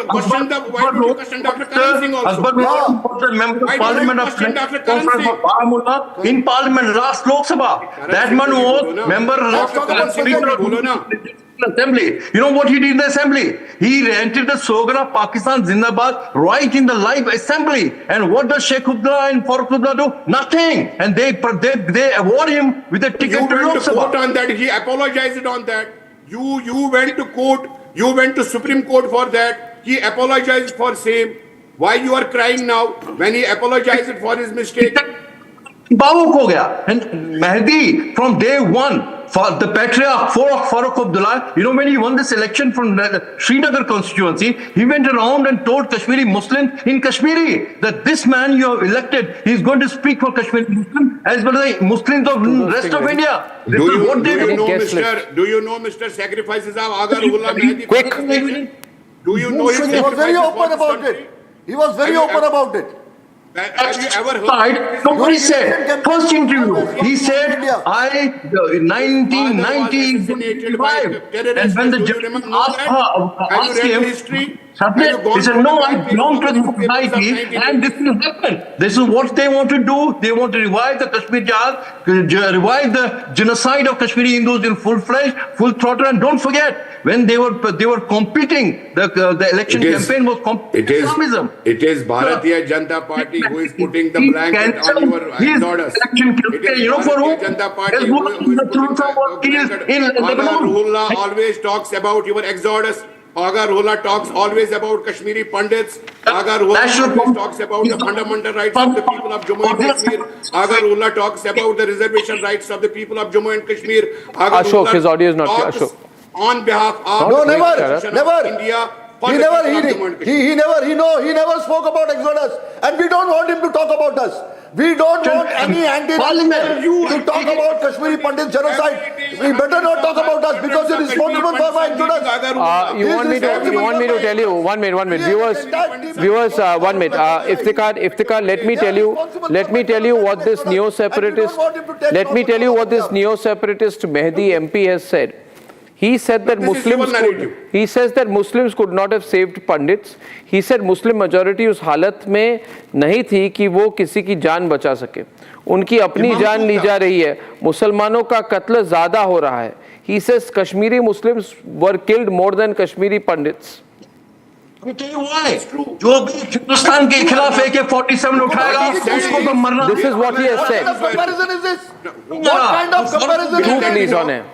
A: question Dr. Karan Singh also?
B: Akbar was the member of parliament of Baramulla in parliament last Lok Sabha. That man was member of the Assembly. You know what he did in the assembly? He rented the slogan of Pakistan Zindabad right in the live assembly. And what does Sheikh Abdullah and Farooq Abdullah do? Nothing. And they award him with a ticket to Lok Sabha.
A: On that, he apologized on that. You went to court. You went to Supreme Court for that. He apologized for same. Why you are crying now when he apologized for his mistake?
B: Bavuk ho gaya. And Mahdi, from day one, for the patriarch Farooq Abdullah, you know, when he won this election from the Srinagar constituency, he went around and told Kashmiri Muslims in Kashmiri that this man you have elected, he is going to speak for Kashmiri Muslims as well as the Muslims of the rest of India. This is what they do.
A: Do you know Mr. Sacrifices of Aga Ruhullah Mehdi?
G: Quick.
A: Do you know his
W: He was very open about it. He was very open about it.
A: Have you ever heard?
B: Nobody said. First interview, he said, I, 1995, and when the judge asked him, he said, no, I belong to the society, and this will happen. This is what they want to do. They want to revive the Kashmir Jihad, revive the genocide of Kashmiri Hindus in full flesh, full throttle. And don't forget, when they were competing, the election campaign was Islamism.
A: It is Bharatiya Janata Party who is putting the blanket on your exodus.
B: You know for who?
A: Janata Party who is putting Aga Ruhullah always talks about your exodus. Aga Ruhullah talks always about Kashmiri Pandits. Aga Ruhullah always talks about the fundamental rights of the people of Jammu and Kashmir. Aga Ruhullah talks about the reservation rights of the people of Jammu and Kashmir.
G: Ashok, his audio is not clear. Ashok.
A: On behalf of India.
W: He never spoke about exodus, and we don't want him to talk about us. We don't want any anti-national to talk about Kashmiri Pandit genocide. We better not talk about us because you're responsible for my exodus.
G: You want me to tell you, one minute, viewers, 1 minute. Iftikhar, let me tell you what this neo-separatist Mehdi MP has said. He said that Muslims could not have saved Pandits. He said Muslim majority उस हालत में नहीं थी कि वो किसी की जान बचा सके. उनकी अपनी जान ली जा रही है. मुसलमानों का कत्ल ज़्यादा हो रहा है. He says Kashmiri Muslims were killed more than Kashmiri Pandits.
B: जो भी हिंदुस्तान के खिलाफ AK-47 उठाएगा उसको तो मरना.
G: This is what he has said.
W: What kind of comparison is this? What kind of comparison is this?
G: Please on him.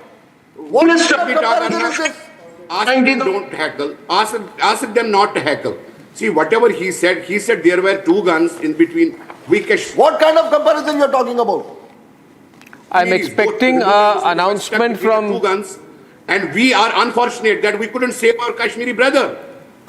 W: What kind of comparison is this?
A: Ask them don't heckle. Ask them not to heckle. See, whatever he said there were two guns in between.
W: What kind of comparison you're talking about?
G: I'm expecting an announcement from...
A: Two guns, and we are unfortunate that we couldn't save our Kashmiri brother.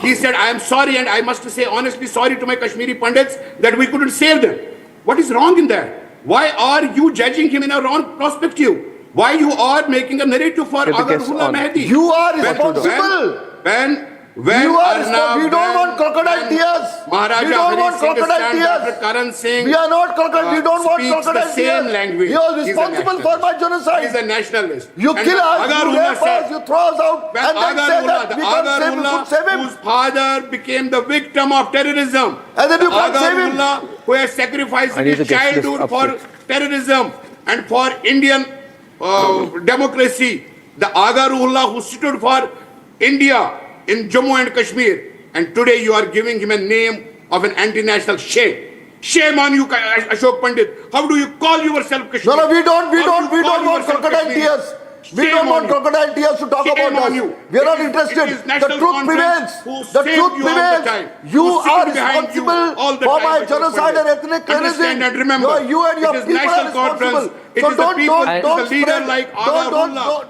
A: He said, I am sorry, and I must say honestly sorry to my Kashmiri Pandits that we couldn't save them. What is wrong in that? Why are you judging him in a wrong perspective? Why you are making a narrative for Aga Ruhullah Mehdi?
W: You are responsible.
A: When
W: you are responsible. We don't want crocodile tears.
A: Maharaja
W: we don't want crocodile tears.
A: Dr. Karan Singh.
W: We are not crocodile. We don't want crocodile tears.
A: Language.
W: You are responsible for my genocide.
A: He is a nationalist.
W: You kill us, you rape us, you throw us out, and then say that we can't save him.
A: Whose father became the victim of terrorism.
W: And then you can't save him.
A: Who has sacrificed his childhood for terrorism and for Indian democracy. The Aga Ruhullah who stood for India in Jammu and Kashmir, and today you are giving him a name of an anti-national. Shame on you, Ashok Pandit. How do you call yourself Kashmir?
W: No, we don't want crocodile tears. We don't want crocodile tears to talk about us. We are not interested. The truth prevails. The truth prevails. You are responsible for my genocide and ethnic cleansing.
A: And remember,
W: you and your people are responsible.
A: It
W: So
A: is the
W: don't
A: people,
W: don't
A: it is
W: don't
A: the leader
W: spread
A: like
W: don't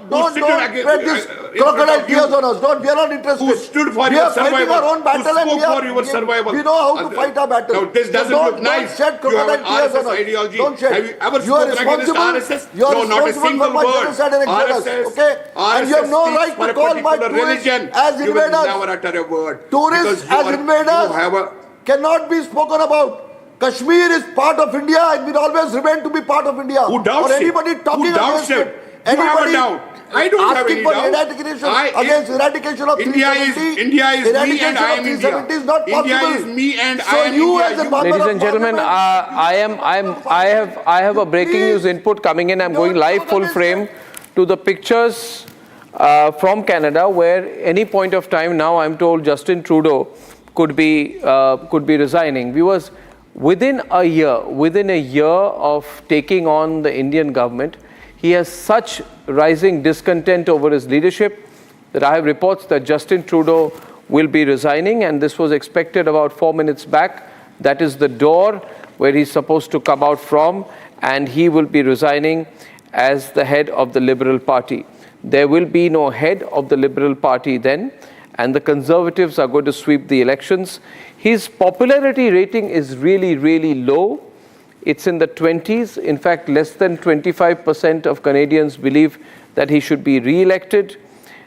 A: who
W: spread this
A: in
W: crocodile
A: front of
W: tears
A: you,
W: on us. Don't, we are not interested.
A: who stood for
W: we
A: your
W: are fighting
A: survival,
W: our own battle
A: who
W: and
A: spoke for your survival.
W: we know how to fight our battle.
A: Now, this
W: So
A: doesn't
W: don't,
A: look nice.
W: Don't shed
A: You have
W: crocodile
A: an
W: tears
A: RSS
W: on us.
A: ideology.
W: Don't shed.
A: Have you ever
W: You are
A: spoken against
W: responsible.
A: RSS?
W: You are
A: No, not a
W: responsible
A: single
W: for my
A: word.
W: genocide and exodus.
A: RSS,
W: Okay, and you have no
A: speaks
W: right
A: for
W: to
A: a
W: call my
A: particular religion.
W: tourists as
A: You will
W: invaders.
A: never utter a word.
W: Tourists
A: Because
W: as
A: you
W: invaders
A: have a
W: cannot be spoken about. Kashmir is part of India and will always remain to be part of India.
A: Who doubts
W: or
A: it?
W: anybody talking
A: Who doubts
W: against
A: it?
W: it.
A: You have a
W: Anybody
A: doubt. I don't have
W: asking
A: any
W: for
A: doubt.
W: eradication of
A: India
W: 370.
A: India is me
W: eradication
A: and I am
W: of
A: India.
W: 370 is not possible.
A: India is me and
W: So
A: I am
W: you
A: India.
W: as a member
G: Ladies
W: of
G: and gentlemen,
W: parliament,
G: I have a breaking news input coming in. I'm going live full frame to the pictures from Canada, where any point of time now, I'm told Justin Trudeau could be resigning. Viewers, within a year of taking on the Indian government, he has such rising discontent over his leadership that I have reports that Justin Trudeau will be resigning, and this was expected about 4 minutes back. That is the door where he's supposed to come out from, and he will be resigning as the head of the Liberal Party. There will be no head of the Liberal Party then, and the Conservatives are going to sweep the elections. His popularity rating is really, really low. It's in the 20s. In fact, less than 25% of Canadians believe that he should be re-elected.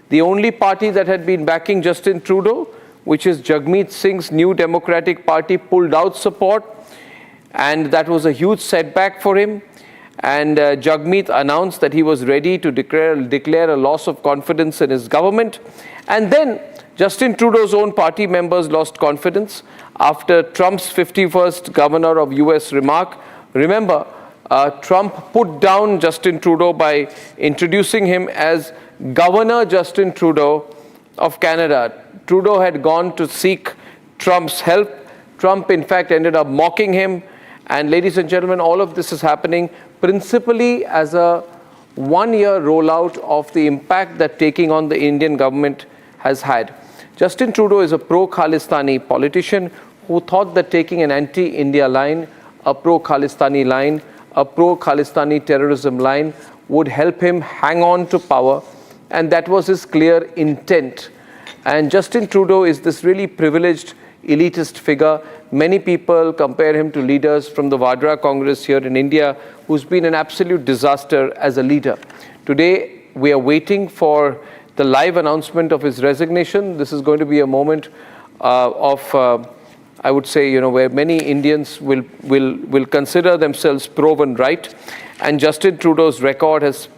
G: The only party that had been backing Justin Trudeau, which is Jagmeet Singh's New Democratic Party, pulled out support, and that was a huge setback for him. And Jagmeet announced that he was ready to declare a loss of confidence in his government. And then Justin Trudeau's own party members lost confidence after Trump's 51st governor of US remark. Remember, Trump put down Justin Trudeau by introducing him as Governor Justin Trudeau of Canada. Trudeau had gone to seek Trump's help. Trump, in fact, ended up mocking him. And ladies and gentlemen, all of this is happening principally as a one-year rollout of the impact that taking on the Indian government has had. Justin Trudeau is a pro-Khalistani politician who thought that taking an anti-India line, a pro-Khalistani line, a pro-Khalistani terrorism line would help him hang on to power, and that was his clear intent. And Justin Trudeau is this really privileged elitist figure. Many people compare him to leaders from the Vadra Congress here in India, who's been an absolute disaster as a leader. Today, we are waiting for the live announcement of his resignation. This is going to be a moment I would say, where many Indians will consider themselves proven right. And Justin Trudeau's record has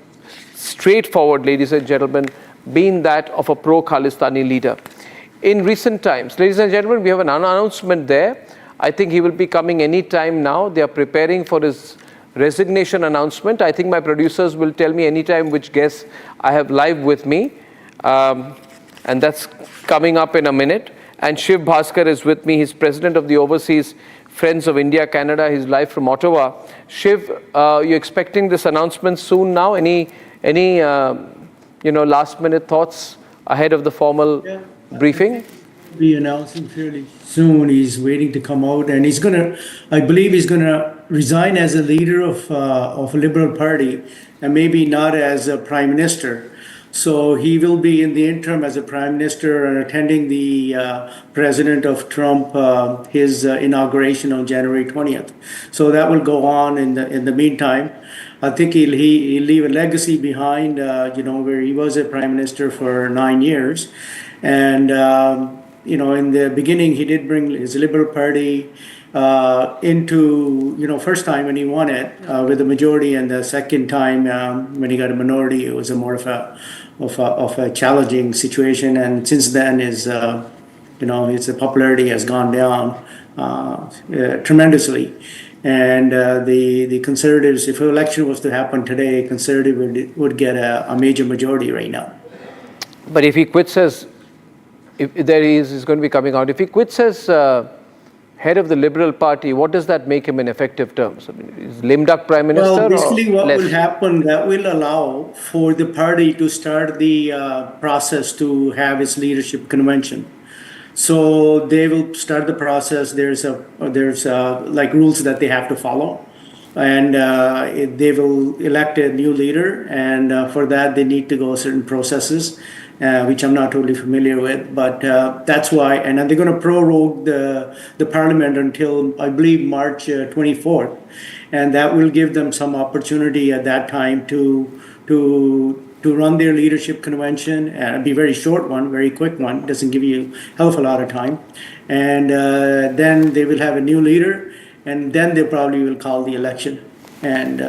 G: straightforward, ladies and gentlemen, been that of a pro-Khalistani leader. In recent times, ladies and gentlemen, we have an announcement there. I think he will be coming any time now. They are preparing for his resignation announcement. I think my producers will tell me anytime which guest I have live with me. And that's coming up in a minute. And Shiv Bhaskar is with me. He's president of the Overseas Friends of India, Canada. He's live from Ottawa. Shiv, you're expecting this announcement soon now? Any last minute thoughts ahead of the formal briefing?
D: Be announcing fairly soon. He's waiting to come out, and I believe he's gonna resign as a leader of a Liberal Party, and maybe not as a prime minister. So he will be in the interim as a prime minister and attending the president of Trump his inauguration on January 20th. So that will go on in the meantime. I think he'll leave a legacy behind, where he was a prime minister for 9 years, and in the beginning he did bring his Liberal Party into, first time when he won it with a majority, and the second time when he got a minority, it was a more of a challenging situation. And since then, his popularity has gone down tremendously. And the Conservatives, if an election was to happen today, Conservative would get a major majority right now.
G: But if he quits as, if there is going to be coming out, if he quits as head of the Liberal Party, what does that make him in effective terms? I mean, is lame duck prime minister?
D: Well, basically what
G: less?
D: will happen, that will allow for the party to start the process to have its leadership convention. So they will start the process. There's like rules that they have to follow. and they will elect a new leader, and for that they need to go certain processes, which I'm not totally familiar with, but that's why. And then they're going to prorogue the parliament until, I believe, March 24th, and that will give them some opportunity at that time to run their leadership convention, and it'll be a very short one, very quick one. It doesn't give you a hell of a lot of time, and then they will have a new leader. And then they probably will call the election, and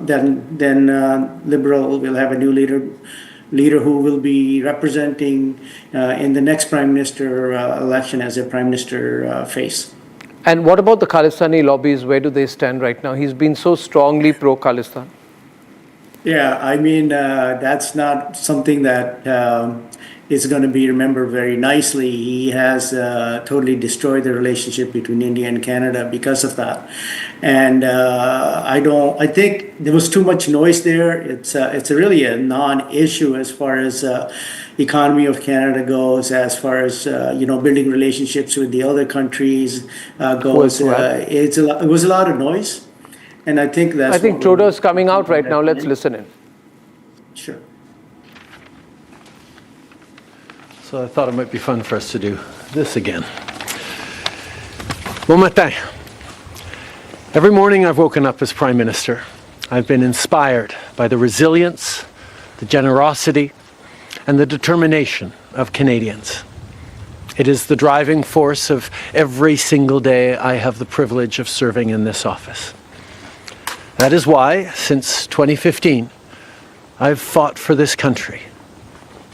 D: then Liberal will have a new leader who will be representing in the next prime minister election as a prime minister face.
G: And what about the Khalistani lobbies? Where do they stand right now? He's been so strongly pro-Khalistan.
D: Yeah, I mean, that's not something that is going to be remembered very nicely. He has totally destroyed the relationship between India and Canada because of that. And I think there was too much noise there. It's really a non-issue as far as economy of Canada goes, as far as building relationships with the other countries goes. It was a lot of noise, and I think that's.
G: I think Trudeau's coming out right now. Let's listen in.
D: Sure.
E: So I thought it might be fun for us to do this again. Bon matin. Every morning I've woken up as Prime Minister. I've been inspired by the resilience, the generosity, and the determination of Canadians. It is the driving force of every single day I have the privilege of serving in this office. That is why, since 2015, I've fought for this country,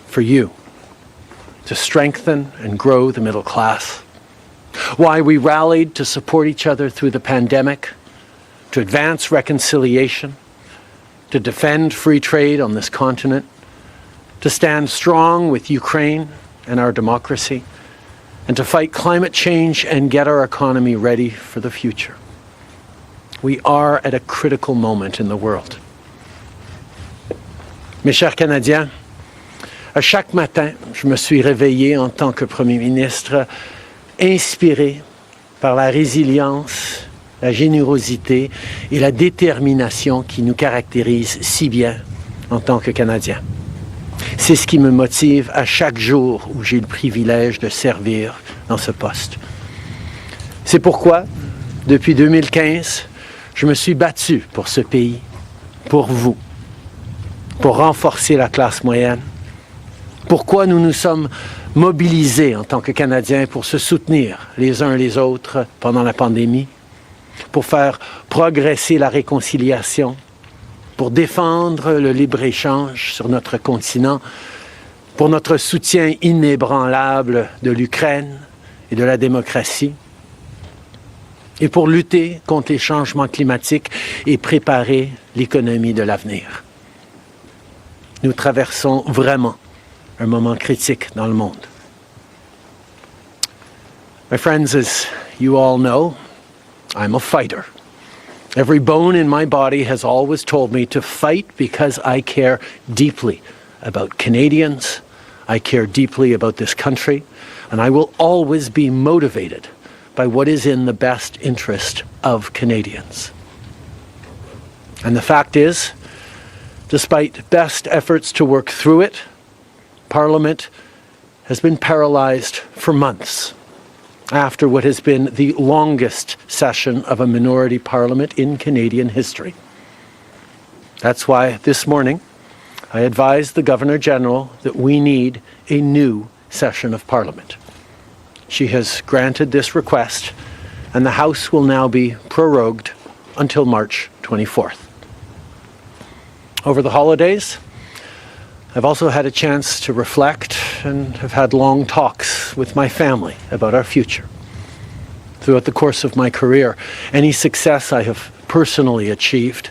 E: for you, to strengthen and grow the middle class. Why we rallied to support each other through the pandemic, to advance reconciliation, to defend free trade on this continent, to stand strong with Ukraine and our democracy, and to fight climate change and get our economy ready for the future. We are at a critical moment in the world. Mes chers Canadiens, à chaque matin, je me suis réveillé en tant que Premier ministre, inspiré par la résilience, la générosité et la détermination qui nous caractérisent si bien en tant que Canadiens. C'est ce qui me motive à chaque jour où j'ai le privilège de servir dans ce poste. C'est pourquoi, depuis 2015, je me suis battu pour ce pays, pour vous, pour renforcer la classe moyenne. Pourquoi nous nous sommes mobilisés en tant que Canadiens pour se soutenir les uns les autres pendant la pandémie, pour faire progresser la réconciliation, pour défendre le libre-échange sur notre continent, pour notre soutien inébranlable de l'Ukraine et de la démocratie, et pour lutter contre les changements climatiques et préparer l'économie de l'avenir. Nous traversons vraiment un moment critique dans le monde. My friends, as you all know, I'm a fighter. Every bone in my body has always told me to fight because I care deeply about Canadians, I care deeply about this country, and I will always be motivated by what is in the best interest of Canadians. And the fact is, despite best efforts to work through it, Parliament has been paralyzed for months after what has been the longest session of a minority parliament in Canadian history. That's why this morning I advised the Governor-General that we need a new session of Parliament. She has granted this request, and the House will now be prorogued until March 24th. Over the holidays, I've also had a chance to reflect and have had long talks with my family about our future. Throughout the course of my career, any success I have personally achieved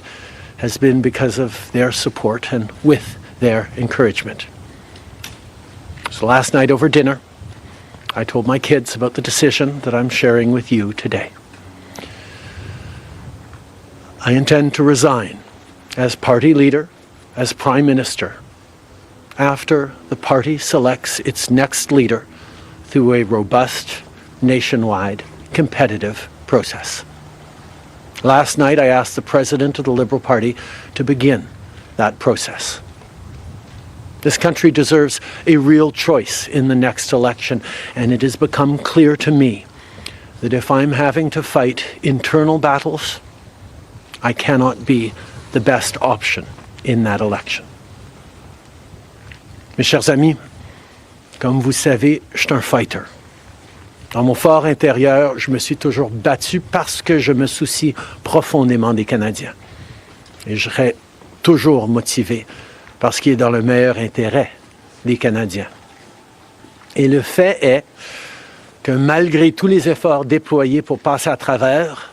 E: has been because of their support and with their encouragement. So last night over dinner, I told my kids about the decision that I'm sharing with you today. I intend to resign as party leader, as Prime Minister, after the party selects its next leader through a robust, nationwide, competitive process. Last night, I asked the president of the Liberal Party to begin that process. This country deserves a real choice in the next election, and it has become clear to me that if I'm having to fight internal battles, I cannot be the best option in that election. Mes chers amis, comme vous savez, je suis un fighter. Dans mon fort intérieur, je me suis toujours battu parce que je me soucie profondément des Canadiens. Et je serai toujours motivé par ce qui est dans le meilleur intérêt des Canadiens. Et le fait est que malgré tous les efforts déployés pour passer à travers,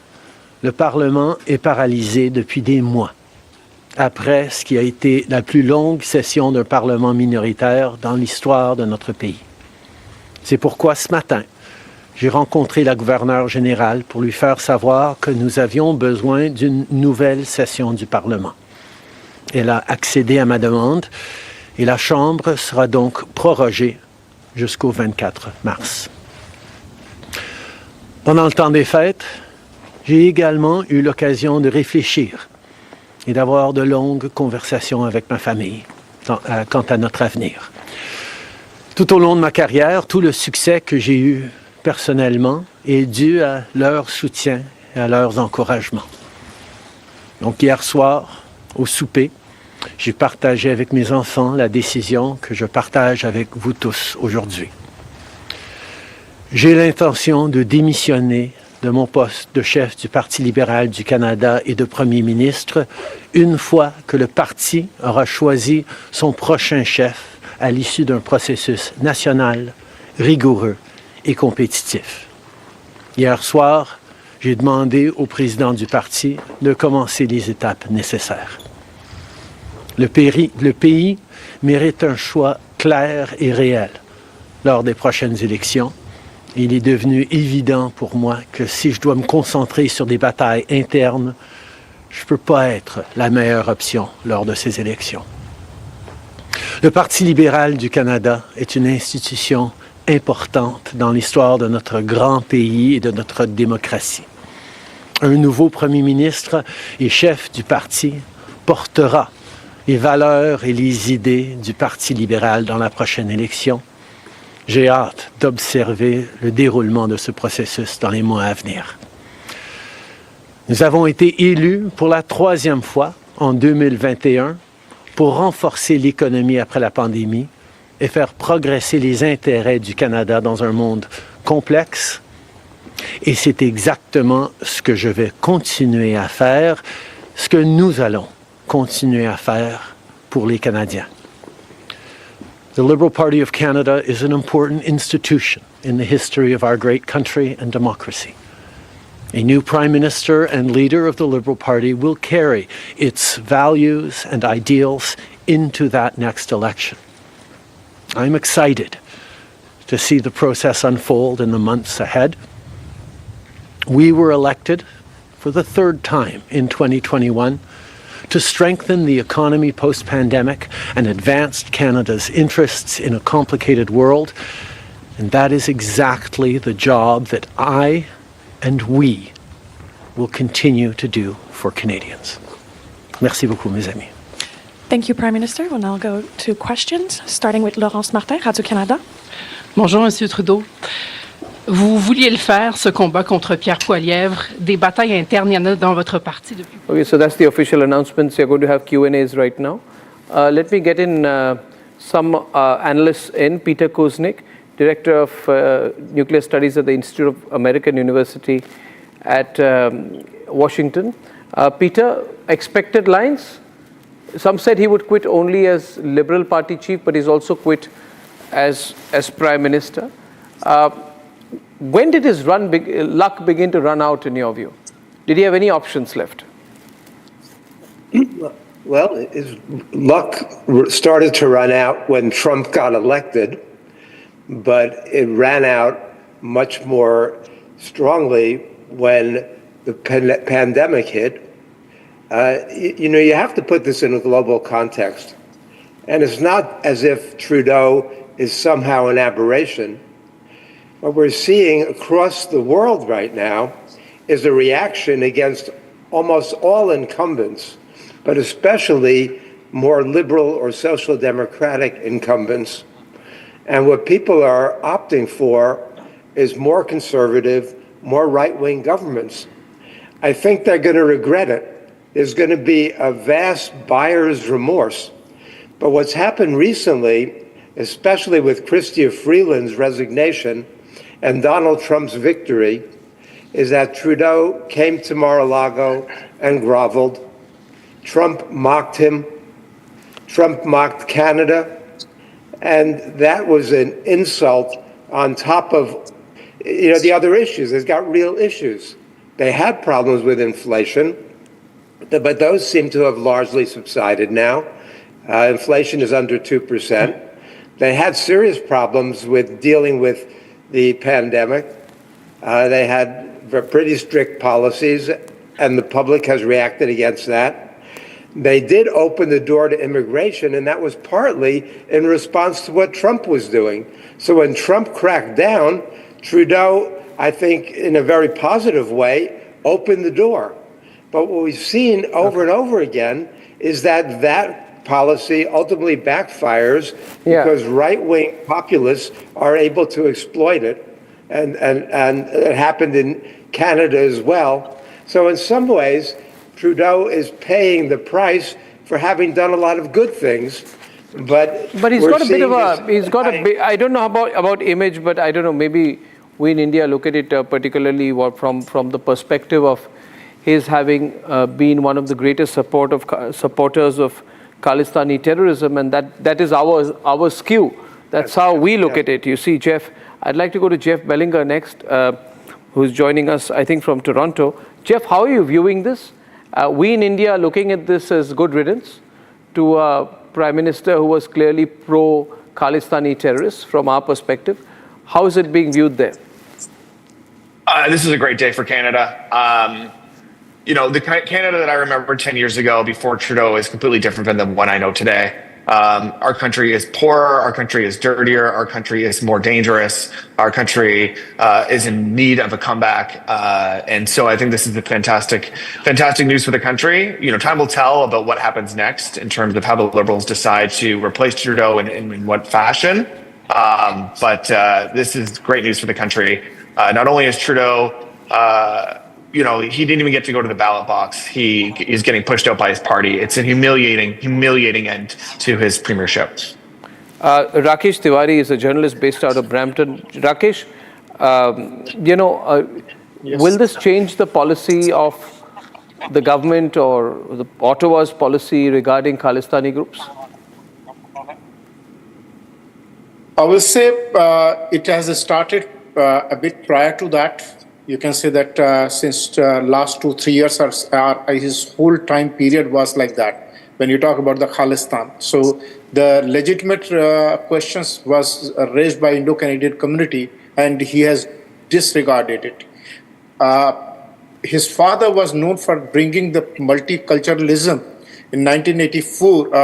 E: le Parlement est paralysé depuis des mois, après ce qui a été la plus longue session d'un Parlement minoritaire dans l'histoire de notre pays. C'est pourquoi ce matin, j'ai rencontré la gouverneure générale pour lui faire savoir que nous avions besoin d'une nouvelle session du Parlement. Elle a accédé à ma demande et la Chambre sera donc prorogée jusqu'au 24 mars. Pendant le temps des fêtes, j'ai également eu l'occasion de réfléchir et d'avoir de longues conversations avec ma famille quant à notre avenir. Tout au long de ma carrière, tout le succès que j'ai eu personnellement est dû à leur soutien et à leurs encouragements. Donc hier soir, au souper, j'ai partagé avec mes enfants la décision que je partage avec vous tous aujourd'hui. J'ai l'intention de démissionner de mon poste de chef du Parti libéral du Canada et de Premier ministre une fois que le parti aura choisi son prochain chef à l'issue d'un processus national, rigoureux et compétitif. Hier soir, j'ai demandé au président du parti de commencer les étapes nécessaires. Le pays mérite un choix clair et réel lors des prochaines élections. Il est devenu évident pour moi que si je dois me concentrer sur des batailles internes, je ne peux pas être la meilleure option lors de ces élections. Le Parti libéral du Canada est une institution importante dans l'histoire de notre grand pays et de notre démocratie. Un nouveau premier ministre et chef du parti portera les valeurs et les idées du Parti libéral dans la prochaine élection. J'ai hâte d'observer le déroulement de ce processus dans les mois à venir. Nous avons été élus pour la 3e fois en 2021 pour renforcer l'économie après la pandémie et faire progresser les intérêts du Canada dans un monde complexe. Et c'est exactement ce que je vais continuer à faire, ce que nous allons continuer à faire pour les Canadiens. The Liberal Party of Canada is an important institution in the history of our great country and democracy. A new Prime Minister and leader of the Liberal Party will carry its values and ideals into that next election. I'm excited to see the process unfold in the months ahead. We were elected for the 3rd time in 2021 to strengthen the economy post-pandemic and advance Canada's interests in a complicated world. And that is exactly the job that I and we will continue to do for Canadians. Merci beaucoup, mes amis.
I: Thank you, Prime Minister. We'll now go to questions, starting with Laurence Martin, Radio-Canada.
J: Bonjour, Monsieur Trudeau. Vous vouliez le faire, ce combat contre Pierre Poilievre. Des batailles internes, il y en a dans votre parti depuis.
G: Okay, so that's the official announcements. You're going to have Q&As right now. Let me get in some analysts in. Peter Koznick, Director of Nuclear Studies at the Institute of American University at Washington. Peter, expected lines? Some said he would quit only as Liberal Party chief, but he's also quit as Prime Minister. When did his luck begin to run out in your view? Did he have any options left?
K: Well, his luck started to run out when Trump got elected, but it ran out much more strongly when the pandemic hit. You have to put this in a global context. And it's not as if Trudeau is somehow an aberration. What we're seeing across the world right now is a reaction against almost all incumbents, but especially more liberal or social democratic incumbents. And what people are opting for is more conservative, more right-wing governments. I think they're going to regret it. There's going to be a vast buyer's remorse. But what's happened recently, especially with Chrystia Freeland's resignation and Donald Trump's victory, is that Trudeau came to Mar-a-Lago and groveled. Trump mocked him. Trump mocked Canada. And that was an insult on top of, the other issues. They've got real issues. They had problems with inflation, but those seem to have largely subsided now. Inflation is under 2%. They had serious problems with dealing with the pandemic. They had pretty strict policies, and the public has reacted against that. They did open the door to immigration, and that was partly in response to what Trump was doing. So when Trump cracked down, Trudeau, I think, in a very positive way, opened the door. But what we've seen over and over again is that policy ultimately backfires because right-wing populists are able to exploit it, and it happened in Canada as well. So in some ways, Trudeau is paying the price for having done a lot of good things, but
G: he's got a bit of a, I don't know about image, but I don't know, maybe we in India look at it particularly from the perspective of his having been one of the greatest supporters of Khalistani terrorism, and that is our skew. That's how we look at it. You see, Jeff, I'd like to go to Jeff Bellinger next, who's joining us, I think, from Toronto. Jeff, how are you viewing this? We in India are looking at this as good riddance to a Prime Minister who was clearly pro-Khalistani terrorists from our perspective. How is it being viewed there?
L: This is a great day for Canada. The Canada that I remember 10 years ago before Trudeau is completely different than the one I know today. Our country is poorer, our country is dirtier, our country is more dangerous, our country is in need of a comeback. And so I think this is a fantastic news for the country. Time will tell about what happens next in terms of how the Liberals decide to replace Trudeau and in what fashion. But this is great news for the country. Not only is Trudeau he didn't even get to go to the ballot box. He is getting pushed out by his party. It's a humiliating end to his premiership.
G: Rakesh Tiwari is a journalist based out of Brampton. Rakesh, will this change the policy of the government or the Ottawa's policy regarding Khalistani groups?
M: I will say it has started a bit prior to that. You can say that since last 2-3 years, his whole time period was like that. When you talk about the Khalistan, so the legitimate questions was raised by Indo-Canadian community, and he has disregarded it. His father was known for bringing the multiculturalism in 1984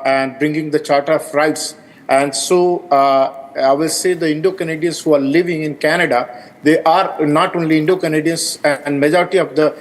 M: and bringing the Charter of Rights, and so I will say the Indo-Canadians who are living in Canada, they are not only Indo-Canadians, and majority of the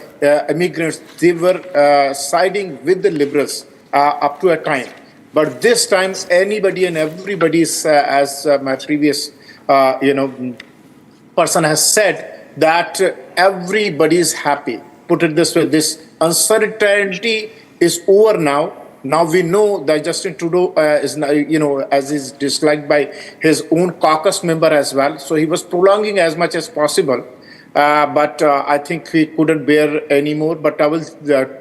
M: immigrants, they were siding with the Liberals up to a time. But this time, anybody and everybody is, as my previous person has said, that everybody is happy. Put it this way, this uncertainty is over now. Now we know that Justin Trudeau is, as is disliked by his own caucus member as well. So he was prolonging as much as possible. But I think he couldn't bear anymore. But I will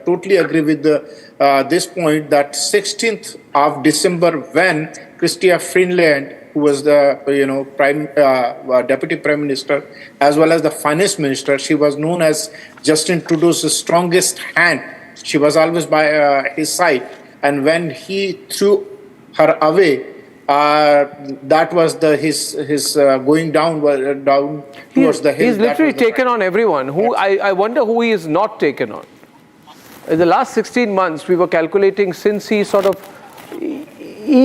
M: totally agree with this point that 16th of December, when Chrystia Freeland, who was the Deputy Prime Minister, as well as the Finance Minister, she was known as Justin Trudeau's strongest hand. She was always by his side. And when he threw her away, that was his going down towards the hill.
G: He's literally taken on everyone. I wonder who he is not taken on. In the last 16 months, we were calculating since he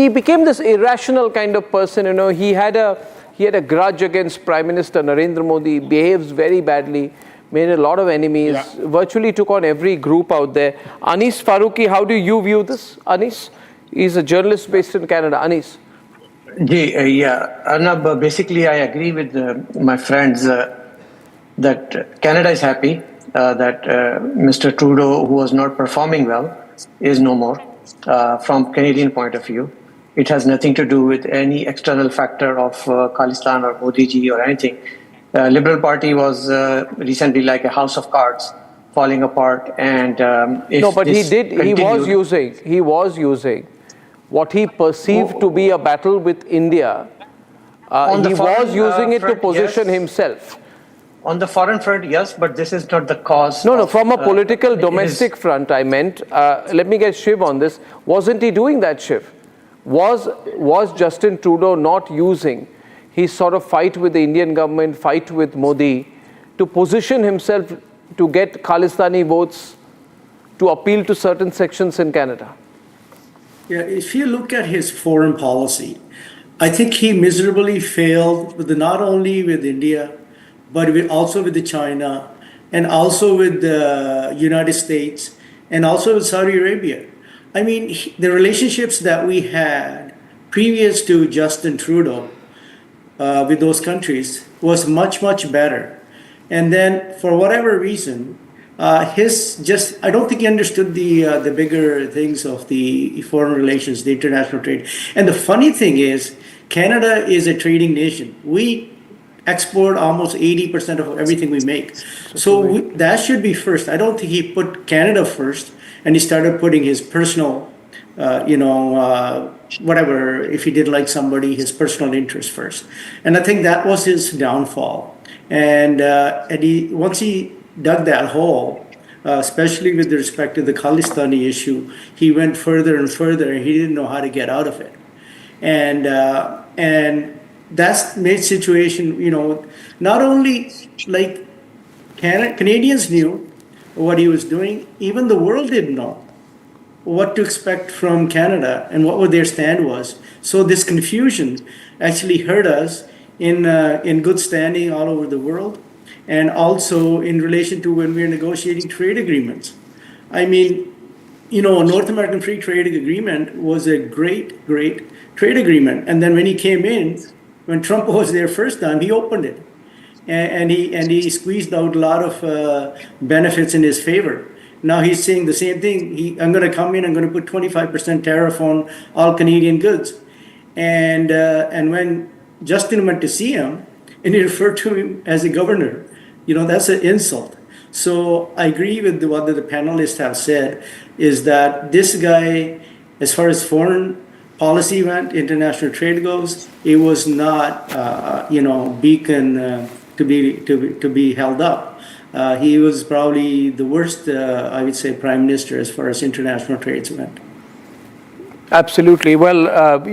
G: became this irrational kind of person. He had a grudge against Prime Minister Narendra Modi, behaves very badly. made a lot of enemies, virtually took on every group out there. Anis Faruqi, how do you view this? Anis is a journalist based in Canada. Anis.
N: Yeah, Arnab, basically I agree with my friends that Canada is happy that Mr. Trudeau, who was not performing well, is no more. From Canadian point of view, it has nothing to do with any external factor of Khalistan or Modi ji or anything. Liberal Party was recently like a house of cards falling apart, and
G: No, but he was using what he perceived to be a battle with India. He was using it to position himself.
N: On the foreign front, yes, but this is not the cause.
G: No, from a political domestic front, I meant. Let me get Shiv on this. Wasn't he doing that, Shiv? Was Justin Trudeau not using his sort of fight with the Indian government, fight with Modi, to position himself to get Khalistani votes, to appeal to certain sections in Canada?
D: Yeah, if you look at his foreign policy, I think he miserably failed with not only with India, but also with China, and also with the United States, and also with Saudi Arabia. I mean, the relationships that we had previous to Justin Trudeau with those countries was much, much better. And then for whatever reason, I don't think he understood the bigger things of the foreign relations, the international trade. And the funny thing is, Canada is a trading nation. We export almost 80% of everything we make. So that should be first. I don't think he put Canada first, and he started putting his personal, whatever, if he did like somebody, his personal interest first. And I think that was his downfall. And once he dug that hole, especially with respect to the Khalistani issue, he went further and further, and he didn't know how to get out of it. And that's made situation, not only like Canadians knew what he was doing, even the world didn't know what to expect from Canada and what their stand was. So this confusion actually hurt us in good standing all over the world, and also in relation to when we were negotiating trade agreements. I mean, a North American Free Trade Agreement was a great, great trade agreement. And then when he came in, when Trump was there first time, he opened it, and he squeezed out a lot of benefits in his favor. Now he's saying the same thing. I'm going to come in. I'm going to put 25% tariff on all Canadian goods, and when Justin went to see him, and he referred to him as a governor, that's an insult. So I agree with what the panelists have said, is that this guy, as far as foreign policy went, international trade goes, it was not, beacon to be held up. He was probably the worst, I would say, prime minister as far as international trades went.
G: Absolutely. Well, I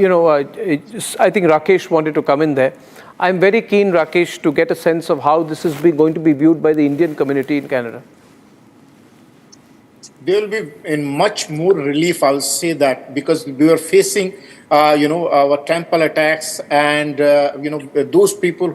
G: think Rakesh wanted to come in there. I'm very keen, Rakesh, to get a sense of how this is going to be viewed by the Indian community in Canada.
M: They will be in much more relief, I'll say that, because we were facing, our temple attacks, and, those people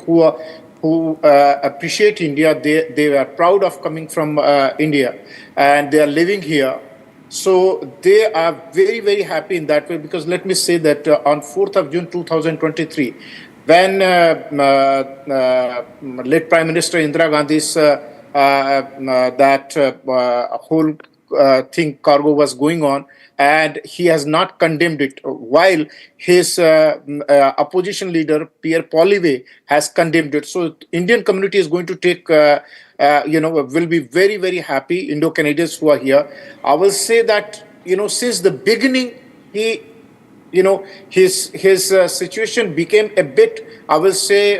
M: who appreciate India, they were proud of coming from India, and they are living here. So they are very, very happy in that way, because let me say that on 4th of June 2023, when late Prime Minister Indira Gandhi's whole thing, cargo was going on, and he has not condemned it, while his opposition leader, Pierre Poilievre, has condemned it. So Indian community is going to take, will be very, very happy, Indo-Canadians who are here. I will say that, since the beginning, his situation became a bit, I will say,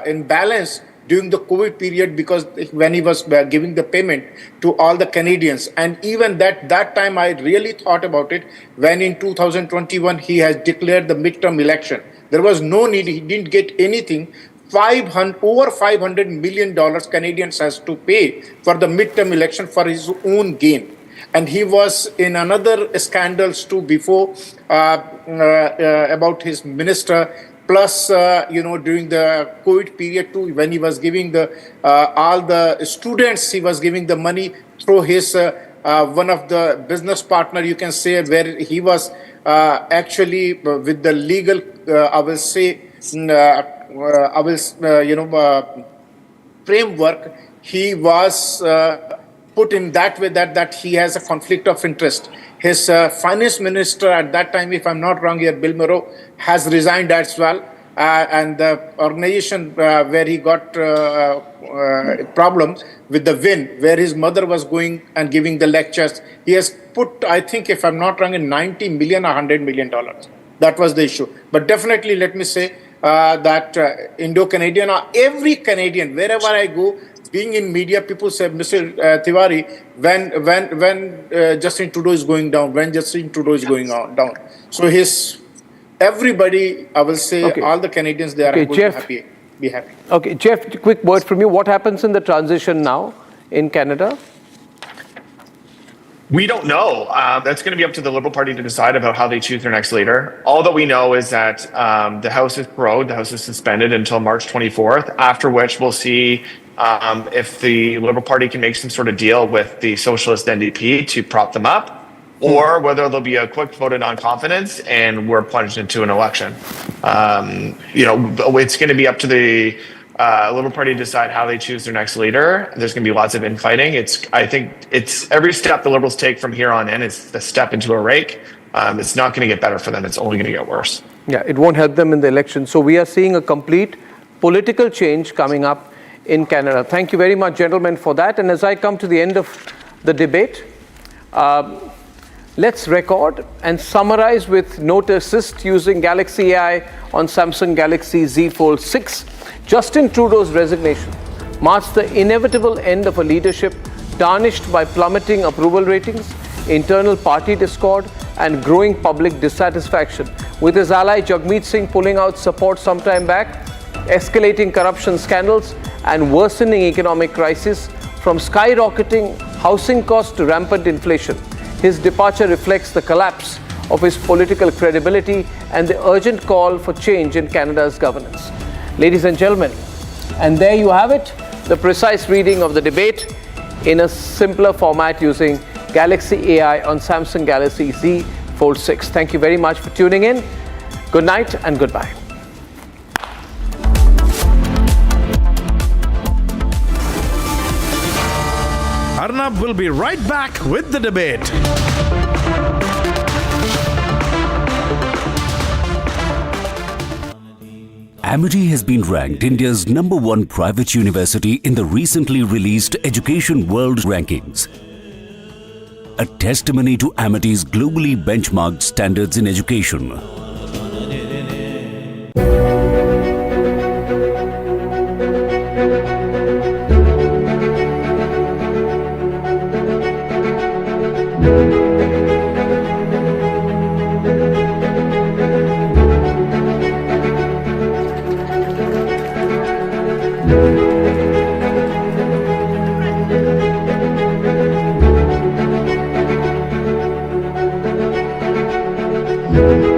M: imbalanced during the COVID period, because when he was giving the payment to all the Canadians. And even that time I really thought about it, when in 2021 he has declared the midterm election. There was no need, he didn't get anything. Over $500 million Canadians has to pay for the midterm election for his own gain. And he was in another scandals too before about his minister plus during the COVID period too, when he was giving the all the students, he was giving the money through his one of the business partner, you can say, where he was actually with the legal, I will say, framework, he was put in that way that he has a conflict of interest. His finance minister at that time, if I'm not wrong here, Bill Murrow, has resigned as well. And the organization where he got problems with the WIN, where his mother was going and giving the lectures, he has put, I think, if I'm not wrong, in $90 million or $100 million. That was the issue. But definitely, let me say that Indo-Canadian, or every Canadian, wherever I go, being in media, people say, Mr. Tiwari, when Justin Trudeau is going down, when Justin Trudeau is going down. So everybody, I will say, all the Canadians, they are going to be happy.
G: Okay, Jeff, quick word from you. What happens in the transition now in Canada?
L: We don't know. That's going to be up to the Liberal Party to decide about how they choose their next leader. All that we know is that the House is prorogued, the House is suspended until March 24th, after which we'll see if the Liberal Party can make some sort of deal with the Socialist NDP to prop them up, or whether there'll be a quick vote of non-confidence and we're plunged into an election. It's going to be up to the Liberal Party to decide how they choose their next leader. There's going to be lots of infighting. I think it's every step the Liberals take from here on in is a step into a rake. It's not going to get better for them. It's only going to get worse.
G: Yeah, it won't help them in the election. So we are seeing a complete political change coming up in Canada. Thank you very much, gentlemen, for that. And as I come to the end of the debate, let's record and summarize with note assist using Galaxy AI on Samsung Galaxy Z Fold 6. Justin Trudeau's resignation marks the inevitable end of a leadership tarnished by plummeting approval ratings, internal party discord, and growing public dissatisfaction, with his ally Jagmeet Singh pulling out support sometime back, escalating corruption scandals, and worsening economic crisis, from skyrocketing housing costs to rampant inflation. His departure reflects the collapse of his political credibility and the urgent call for change in Canada's governance. Ladies and gentlemen, and there you have it, the precise reading of the debate in a simpler format using Galaxy AI on Samsung Galaxy Z Fold 6. Thank you very much for tuning in. Good night and goodbye.
F: Arnab will be right back with the debate.
R: Amity has been ranked India's #1 private university in the recently released Education World Rankings. A testimony to Amity's globally benchmarked standards in education.
O: Thank you.